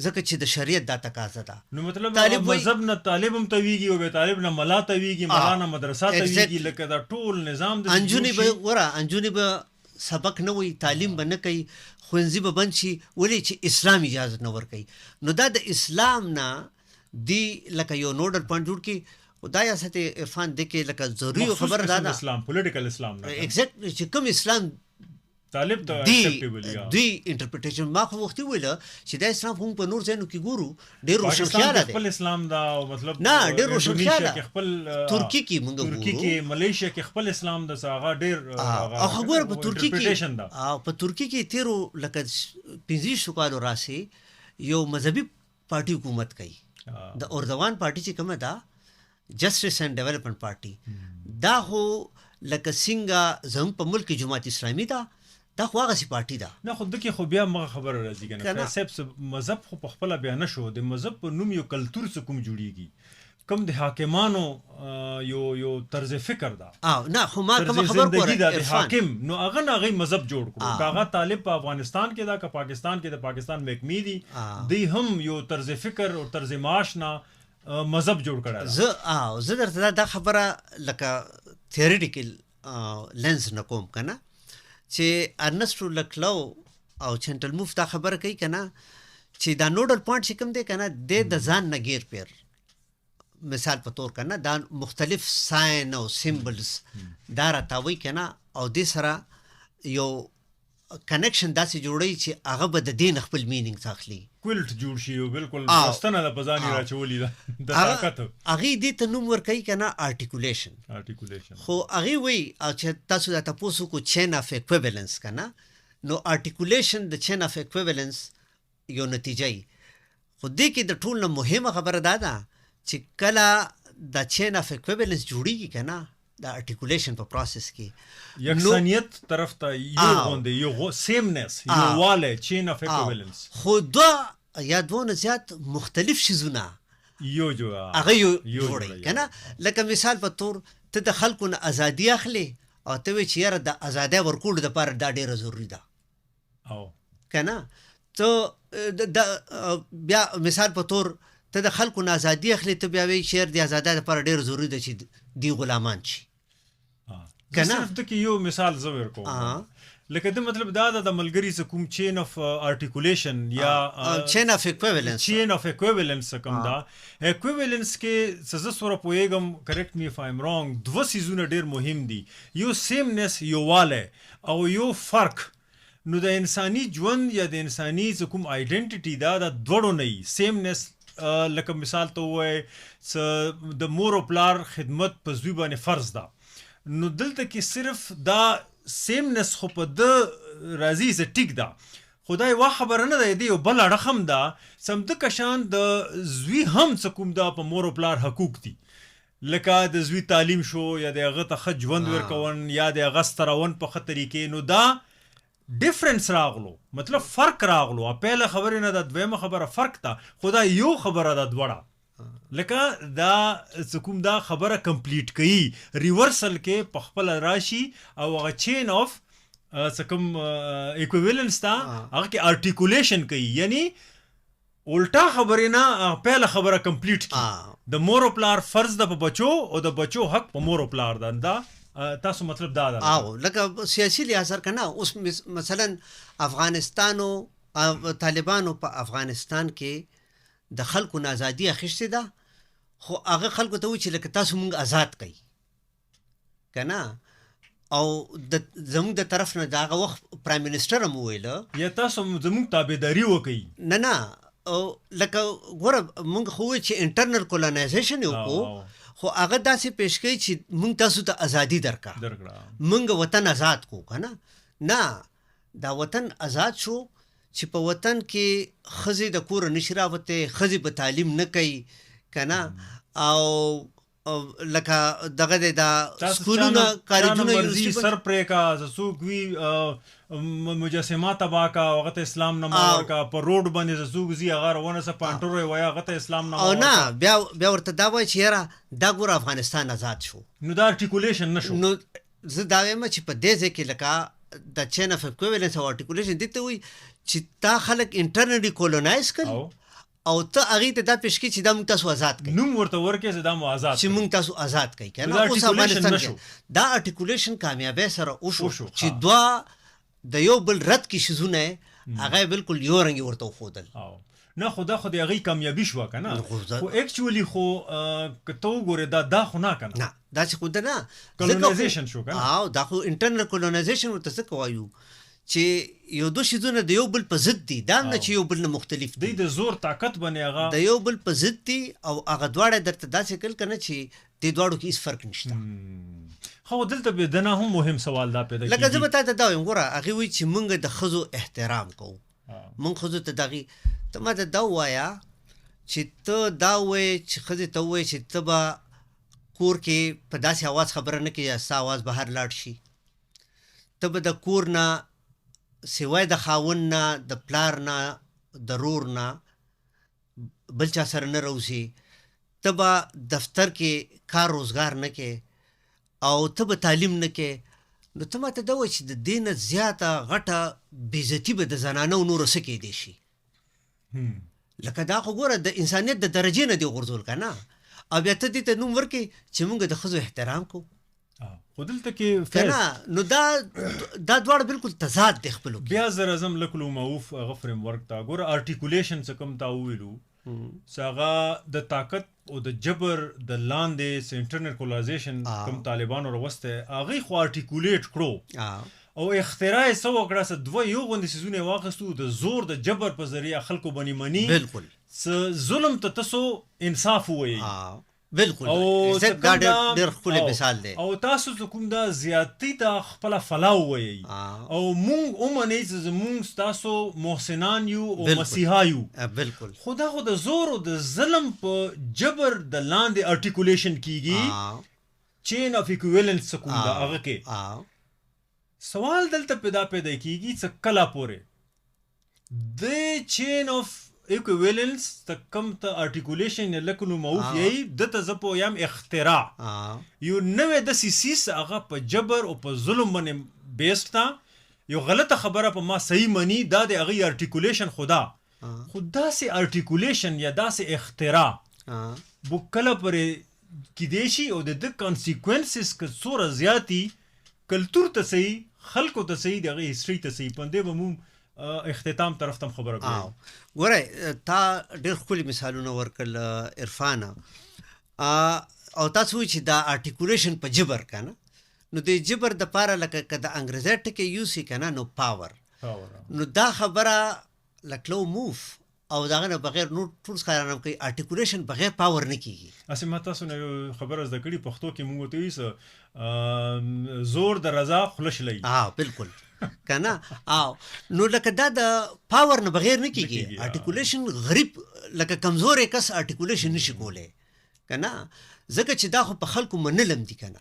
ځکه چې د شریعت دا تقاضا ده. نو مطلب مذهب نه طالب هم تویږي او بیا طالب نه ملا تویږي، ملا نه مدرسه تویږي، لکه دا ټول نظام د انجونې به وره انجونې به سبق نه وایي، تعلیم به نه کوي، ښوونځي به بند شي، ولې چې اسلام اجازت نه ورکوي. نو دا د اسلام نه دی لکه یو نوډل پوینټ جوړ کړي. خو دا یا ساتې عرفان دی کې لکه ضروري خبره دا ده اسلام پولیټیکل اسلام نه ایگزیکټلی چې کوم اسلام طالب ته اکسپټیبل یا دی انټرپریټیشن ما خو وختي ویل چې دا اسلام هم په نور ځایونو کې ګورو ډېر روشنخیاله دی، خپل اسلام دا مطلب نه ډېر روشنخیاله، خپل ترکی کې موږ ګورو، ترکی کې ملیشیا کې خپل اسلام د هغه ډېر او خبره په ترکی کې او په ترکی کې تیرو لکه 25 کالو راسي یو مذهبي پارټي حکومت کوي، د اردوان پارټي چې کومه ده جسټس اینڈ ډیولپمنٹ پارټي، دا خو لکه څنګه زموږ په ملک کې جماعت اسلامي ده، دا خو هغسې پارټي ده. نه خو دکې خو بیا مغه خبره راځي که نه صاحب، مذهب خو په خپله بیا نه شو، د مذهب په نوم یو کلتور څه کوم جوړېږي، کوم د حاکمانو یو طرز فکر ده، نه خو ما کومه خبر زندگی ده د حاکم، نو هغه نه هغې مذهب جوړ کړو، که هغه طالب په افغانستان کې ده که پاکستان کې د پاکستان محکمې دي، دوی هم یو طرز فکر او طرز معاش نه مذهب جوړ کړی. زه درته دا خبره لکه تھیوریټیکل لینز نه کوم که نه، چې ارنسټو لکلو او چنټل موف دا خبره کوي که نه چې دا نوډل پوینټ چې کوم دی که نه دی د ځان نه ګیر پیر، مثال په طور که نه دا مختلف ساین او سیمبلز دا راتاوي که نه، او دې سره یو کنیکشن داسې جوړوي چې هغه به د دې نه خپل مینینګ اخلي، کویلټ جوړ شي او بالکل راستنه د په ځان یې راچولي ده د طاقت، هغې دې ته نوم ورکوي که نه آرټیکولیشن. خو هغې وایي چې تاسو دا تپوس وکړو چین اف ایکویولنس که نه، نو آرټیکولیشن د چین اف ایکویولنس یو نتیجه وي. خو دې کې د ټول نه مهمه خبره دا ده چې کله د چین اف ایکویولنس جوړېږي که نه، د ارټیکولیشن په پروسس کې یکسانیت طرف ته یو غوندې یو سیمنس یو واله چین اف ایکویوالنس خو دوه یا دوه زیات مختلف شیزونه یو جو هغه یو جوړي کنه. لکه مثال په تور ته د خلکو نه ازادي اخلي او ته وی چې یاره د ازادۍ ورکول د لپاره دا ډیره ضروری ده او کنه. ته د بیا مثال په تور ته د خلکو نه ازادي اخلي ته بیا وی چې د ازادۍ لپاره ډیره ضروری ده چې دی غلامان شي کنه. صرف د یو مثال زویر کوم لکه د مطلب دا د ملګری څخه کوم چین اف ارټیکولیشن یا چین اف ایکویوالنس کوم دا ایکویوالنس کې سزا سره پویګم کریکټ می اف آی ایم رانګ دوه سيزونه ډیر مهم دي یو سیمنس یو واله او یو فرق. نو د انساني ژوند یا د انساني کوم آیډنټیټي دا د دوړو نه سیمنس لکه مثال ته وای د مور او پلار خدمت په زوی باندې فرض ده. نو دلته کې صرف دا سیمنس خو په د راځي ز ټیک ده خدای وا خبر نه دی یو بل رقم ده سم د کشان د زوی هم کوم دا په مور او پلار حقوق دي لکه د زوی تعلیم شو یا د هغه ته ژوند ورکون یا د هغه سترون په خطرې کې. نو دا ډیفرنس راغلو مطلب فرق راغلو. اپیله خبره نه د دویمه خبره فرق ده خدای یو خبره ده دوړه لکه دا کوم دا خبره کمپلیټ کړي ریورسل کې په خپل راشي او هغه چین اف کوم ایکویوالنس تا هغه کې ارټیکولیشن کوي یعنی الټا خبره نه پهله خبره کمپلیټ کړي. د مور او پلار فرض د بچو او د بچو حق په مور او پلار دا تاسو مطلب دا ده او لکه سیاسي لحاظ کنه اوس مثلا افغانستان او طالبانو په افغانستان کې د خلکو نه ازادي اخیستې ده خو هغه خلکو ته وایي چې لکه تاسو مونږ آزاد کړئ کنه او زموږ د طرف نه د هغه وخت پرایم منسټر هم وویله یا تاسو زموږ تابعداري وکړئ. نه لکه ګوره مونږ خو وایو چې انټرنل کولونایزیشن یې وکړو خو هغه داسې پیش کوي چې مونږ تاسو ته ازادي درکړه مونږ وطن آزاد کو کنه. نه دا وطن آزاد شو چې په وطن کې ښځې د کوره نشي راوتې ښځې په تعلیم نه کوي کنه او لکه دغه د سکولونه کالجونه سر پرې کا څوک وي مجسمه تبا کا هغه ته اسلام نه مور کا په روډ باندې څوک زی هغه ونه سه پانټور وي هغه ته اسلام نه او نه بیا ورته دا وایي چې یاره دا ګور افغانستان آزاد شو. نو دا ارټیکولیشن نشو. نو زه دا وایم چې په دې ځای کې لکه د چین اف ایکویوالنس او ارټیکولیشن دي ته وایي چې تا خلک انټرنلی کولونایز کړي او ته هغه ته دا پیش کې چې دا موږ تاسو آزاد کړئ نو ورته ورکه چې دا مو آزاد چې موږ تاسو آزاد کړئ کنه. اوس افغانستان کې دا ارټیکولیشن کامیابی سره وشو چې دوا د یو بل رد کې شزونه هغه بالکل یو رنګ ورته خودل نه خدا خو د هغه کامیابی شو کنه خو اکچولی خو کته وګوره دا خو نه کنه نه دا چې خود نه کولونایزیشن شو کنه او دا خو انټرنل کولونایزیشن ورته څه کوایو چې یو دوه شیزونه د یو بل په ضد دي دا نه چې یو بل نه مختلف دي د زور طاقت باندې هغه د یو بل په ضد دي او هغه دواړه درته داسې کل کنه چې د دواړو کې هیڅ فرق نشته. خو دلته به دنه هم مهم سوال دا پیدا کیږي لکه زه به تاسو ته وایم ګوره هغه وی چې مونږ د خزو احترام کوو مونږ خزو ته دغه ته ما دا وایا چې ته دا وای چې خزه ته وای چې ته به کور کې په داسې आवाज خبره نه کوي چې आवाज بهر لاړ شي ته به د کور نه سوای د خاون نه د پلار نه د رور نه بل چا سره نه روزي ته به دفتر کې کار روزګار نه کې او ته به تعلیم نه کې نو ته ماته دا وایي چې د دې نه زیاته غټه بېعزتي به د زنانو نورو څه کېدی شي. لکه دا خو ګوره د انسانیت د درجې نه دی غورځول که نه او بیا ته دې ته نوم ورکړې چې موږ د ښځو احترام کوو خو دلته کې کنه نو دا دواړه بالکل تضاد دي خپلو کې. بیا زه راځم لکلو معوف هغه فریم ورک ته ګوره ارټیکولیشن څه کوم تا وویلو چې هغه د طاقت او د جبر د لاندې انټرنل کولونایزیشن کوم طالبانو راوسته هغه خو ارټیکولیټ کړو او اختراع یې څه وکړه چې دوه یو غوندې څیزونه واخیستو د زور د جبر په ذریعه خلکو باندې مني بالکل ظلم ته تاسو انصاف ووایي بالکل او دا ډېر ښکلی مثال دی او تاسو کوم دا زیاتی ته خپله فلاح ووایئ او مونږ ومنئ چې زمونږ ستاسو محسنان یو او مسیحا یو بالکل خو دا خو د زور او د ظلم په جبر د لاندې ارټیکولیشن کیږي چین اف ایکویولنس کوم دا هغه کې سوال دلته پیدا کیږي چې کله پورې د چین اف ایکویولنس ته کم ته ارټیکولیشن لکه نو موف یی دته زپو یم اختراع یو نوې د سیسیس هغه په جبر او په ظلم باندې بیسډ تا یو غلطه خبره په ما صحیح منی دا د هغه ارټیکولیشن خدا سي ارټیکولیشن یا دا سي اختراع بو کله پورې کې دیشي او د کانسیکوینسز که څوره زیاتی کلتور ته صحیح خلکو ته صحیح دغه هیستوري ته صحیح پندې به مو اختتام طرف تم خبره کوي ګوره تا ډېر ښکلي مثالونه ورکړل عرفانه او تاسو وایئ چې دا ارټیکولیشن په جبر که نه نو د جبر دپاره لکه که د انګریزي ټکي یوسي که نه نو پاور نو دا خبره لکه لو موف او داغه نه بغیر نور ټول ښکارانم کوي ارټیکولیشن بغیر پاور نه کیږي اسې ما تاسو نه خبره زده کړې پښتو کې موږ ته وایي زور د رضا خلش لای بالکل کنه نو لکه دا د پاور نه بغیر نه کیږي ارټیکولیشن غریب لکه کمزور کس ارټیکولیشن نشي کولای کنه ځکه چې دا خو په خلکو منلم دي کنه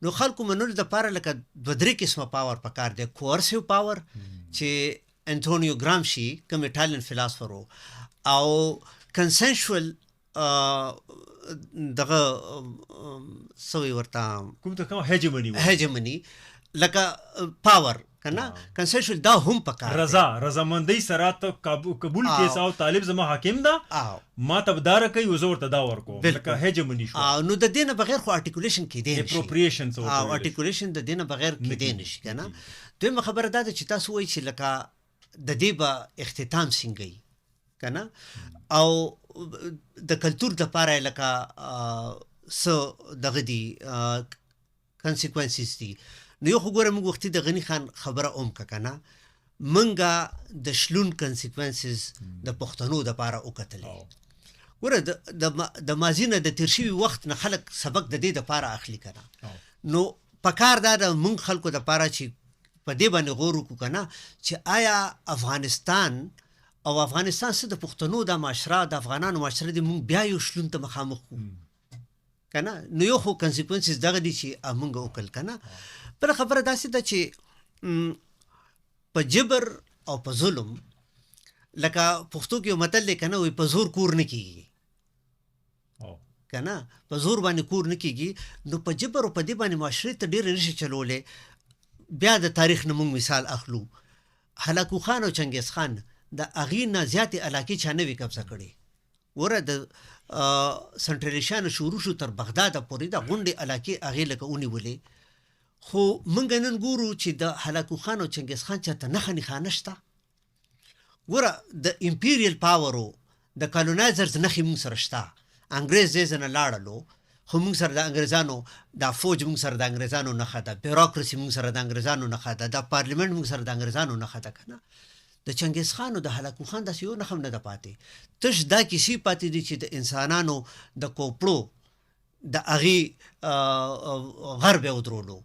نو خلکو منلو د پاره لکه دوه درې قسمه پاور پکار دی کورسیو پاور چې انټونیو ګرامشي کوم ایټالین فلسفر او کنسنشوال دغه سوي ورته کوم ته کوم هیجمنی لکه پاور کنه کنسنشوال دا هم پکار رضامندۍ سره ته قبول کیس او طالب زما حاکم دا ما تبدار کوي وزور ته دا ورکو لکه هیجمنی شو نو د دینه بغیر خو ارټیکولیشن کې دی اپروپریشن ارټیکولیشن د دینه بغیر کې دی نشي کنه دویمه خبره دا چې تاسو وایئ چې لکه د دې به اختتام څنګه کنه او د کلتور د پاره لکه څه دغه دي کانسیکوینسز دي نو یو خو ګوره موږ وختي د غني خان خبره کنه منګه د شلون کانسیکوینسز د پښتنو د پاره وکتلې ګوره د ماضي نه د تیر شوي وخت نه خلک سبق د دې د پاره اخلي کنه نو پکار دا د موږ خلکو د پاره چې په دې باندې غور وکړو کنه چې آیا افغانستان څه د پښتنو د معاشره د افغانانو معاشره دي موږ بیا یو شلون ته مخامخ کنه نو یو خو کانسیکوینسز دغه دي چې موږ وکړل کنه بل خبره داسې ده چې په جبر او په ظلم لکه پښتو کې متل دی کنه وي په زور کور نه کیږي کنه په زور باندې کور نه کیږي نو په جبر او په دې باندې معاشره ته ډېر نشي چلولې بیا د تاریخ نه موږ مثال اخلو هلاکو خان او چنګیز خان د هغې نه زیاتې علاقې چا نه وي قبضه کړې وره د سنټرل ایشیا نه شروع شو تر بغداد پورې د غونډې علاقې هغې لکه ونیولې خو موږ نن ګورو چې د هلاکو خان او چنګیز خان چاته نښه نښانه شته ګوره د امپیریل پاورو د کالونایزرز نښې موږ سره شته انګریز دې ځنه لاړلو خو موږ سره د انګریزانو دا فوج موږ سره د انګریزانو نښه ده بیوروکراسي موږ سره د انګریزانو نښه ده دا پارلیمنت موږ سره د انګریزانو نښه ده کنه د چنګیز خان او د هلاکو خان داسې یو نښه هم نه ده پاتې تش دا کیسې پاتې دي چې د انسانانو د کوپړو د هغې غرب یې ودرولو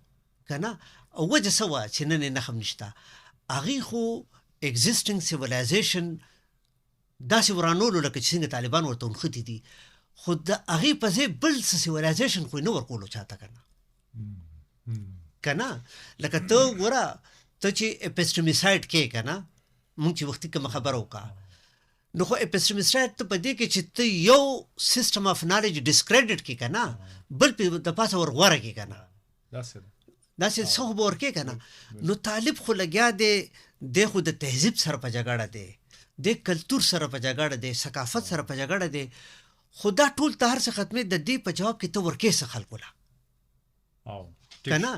کنه او وجه څه وه چې نن یې نښه هم نشته هغې خو اګزسټینګ سیویلایزیشن داسې ورانولو لکه چې څنګه طالبان ورته ونښتي دي خو د هغې په ځای بل څه سیویلایزیشن خو یې نه ورکولو چاته کنه لکه ته ګوره ته چې اپسټمیسایډ کې کنه مونږ چې وختي کومه خبره وکړه نو خو اپسټمیسایډ ته په دې کې چې ته یو سیسټم اف نالج ډسکریډټ کې کنه بل په د پاسه ورغوره کې کنه داسې څه خو به ورکې کنه نو طالب خو لګیا دی خو د تهذیب سره په جګړه دی د کلتور سره په جګړه دی ثقافت سره په جګړه دی خو دا ټول ته هر څه ختمې د دې په جواب کې ته ورکې څه خلکو له کنه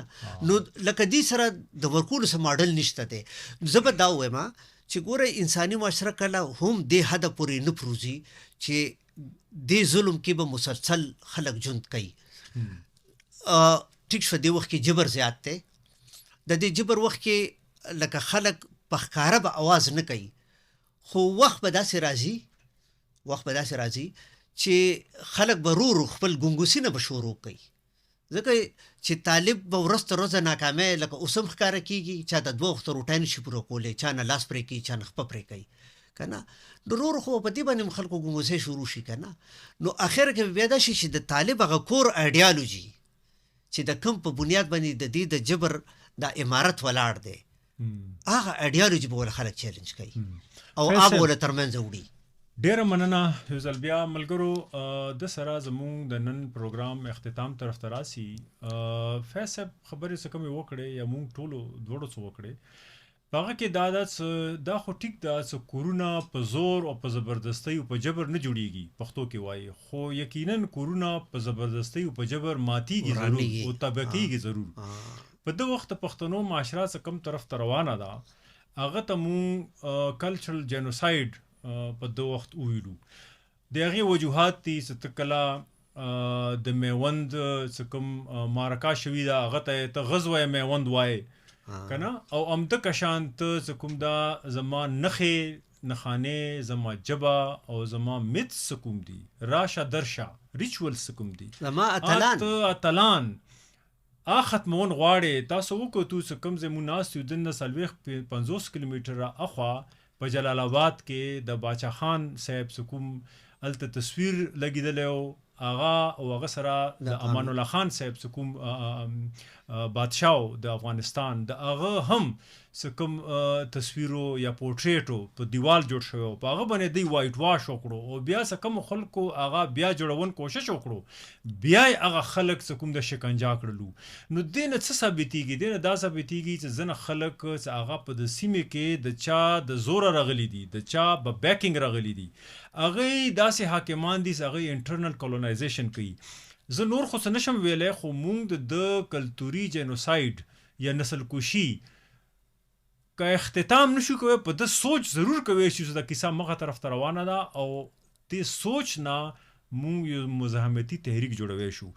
نو لکه دې سره د ورکولو څه ماډل نشته دی زه به دا ووایم چې ګوره انساني معاشره کله هم دې حده پورې نه پروزي چې دې ظلم کې به مسلسل خلک ژوند کوي ټیک شو دې وخت کې جبر زیات دی د دې جبر وخت کې لکه خلک په ښکاره به اواز نه کوي خو وخت به داسې راځي چې خلک به رو خپل ګنګوسینه به شروع کوي ځکه چې طالب به ورځ تر ورځه ناکامۍ لکه اوس هم ښکاره کېږي چا د 2 وخته روټۍ نشي پوره کولی چا نه لاس پرې کوي چا نه خپه پرې کوي که نه نو ورو خو په دې باندې خلکو ګنګوسۍ شروع شي که نه نو اخر کې بیا دا شي چې د طالب هغه کور ایډیالوجي چې د کوم په بنیاد باندې د دې د جبر د امارت ولاړ دی هغه ایډیالوژي به ول خلک چیلنج کوي او هغه ول ترمنځ وړي. ډیره مننه یو ځل بیا ملګرو د سره زموږ د نن پروګرام اختتام طرف ته راسي. فیض صاحب خبرې څه کومې وکړې یا موږ ټولو دواړو څه وکړې په هغه کې دا خو ټیک ده چې کورونه په زور او په زبردستۍ او په جبر نه جوړیږي پښتو کې وایي خو یقینا کورونه په زبردستۍ او په جبر ماتیږي ضرور او طبقېږي ضرور. په دغه وخت پښتنو معاشره څه کم طرف ته روانه ده هغه ته مونږ کلچرل جینوساید په دغه وخت وویلو. د هغې وجوهات دي چې کله د میوند څه کوم معرکه شوي ده هغه ته غزوه میوند وایي کنه او امده کشان ته چې کوم دا زما نخې نخانه زما جبا او زما میت سکوم دی راشه درشه ریچول سکوم دی زما اتلان ختمون غواړي تاسو وکړو تو څه کم زمون ناس یو دنه سلويخ 50 کیلومتره اخوا په جلال آباد کې د باچا خان صاحب سکوم الته تصویر لګیدل او هغه سره د امان الله خان صاحب سکوم بادشاہ د افغانستان د هغه هم سکم تصویرو یا پورټریټو په دیوال جوړ شوی په هغه باندې دی وایټ واش وکړو او بیا سکم خلکو هغه بیا جوړون کوشش وکړو بیا هغه خلک سکم د شکنجا کړلو. نو دین څه ثابتېږي دین دا ثابتېږي چې ځنه خلک هغه په د سیمې کې د چا د زور رغلی دي د چا په بیکینګ رغلی دي هغه داسې حاکمان دي هغه انټرنل کولونایزیشن کوي. زه نور خو څه نشم ویلی خو مونږ د کلتوري جینوساید یا نسل کشي که اختتام نشو کوي په د سوچ ضرور کوي چې دا کیسه مغه طرف ته روانه ده او د سوچ نه مونږ یو مزاحمتي تحریک جوړوي شو.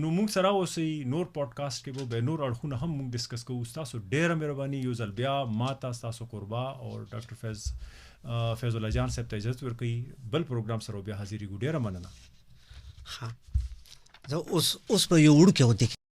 نو مونږ سره اوسئ نور پودکاسټ کې به نور اړخونه هم مونږ ډسکس کوو. تاسو ډیره مهرباني یو ځل بیا ما تاسو قربا او ډاکټر فیض الله جان صاحب ته اجازه ورکړئ بل پروګرام سره بیا حاضرې ګو. ډیره مننه. زه اوس په یو وړو کې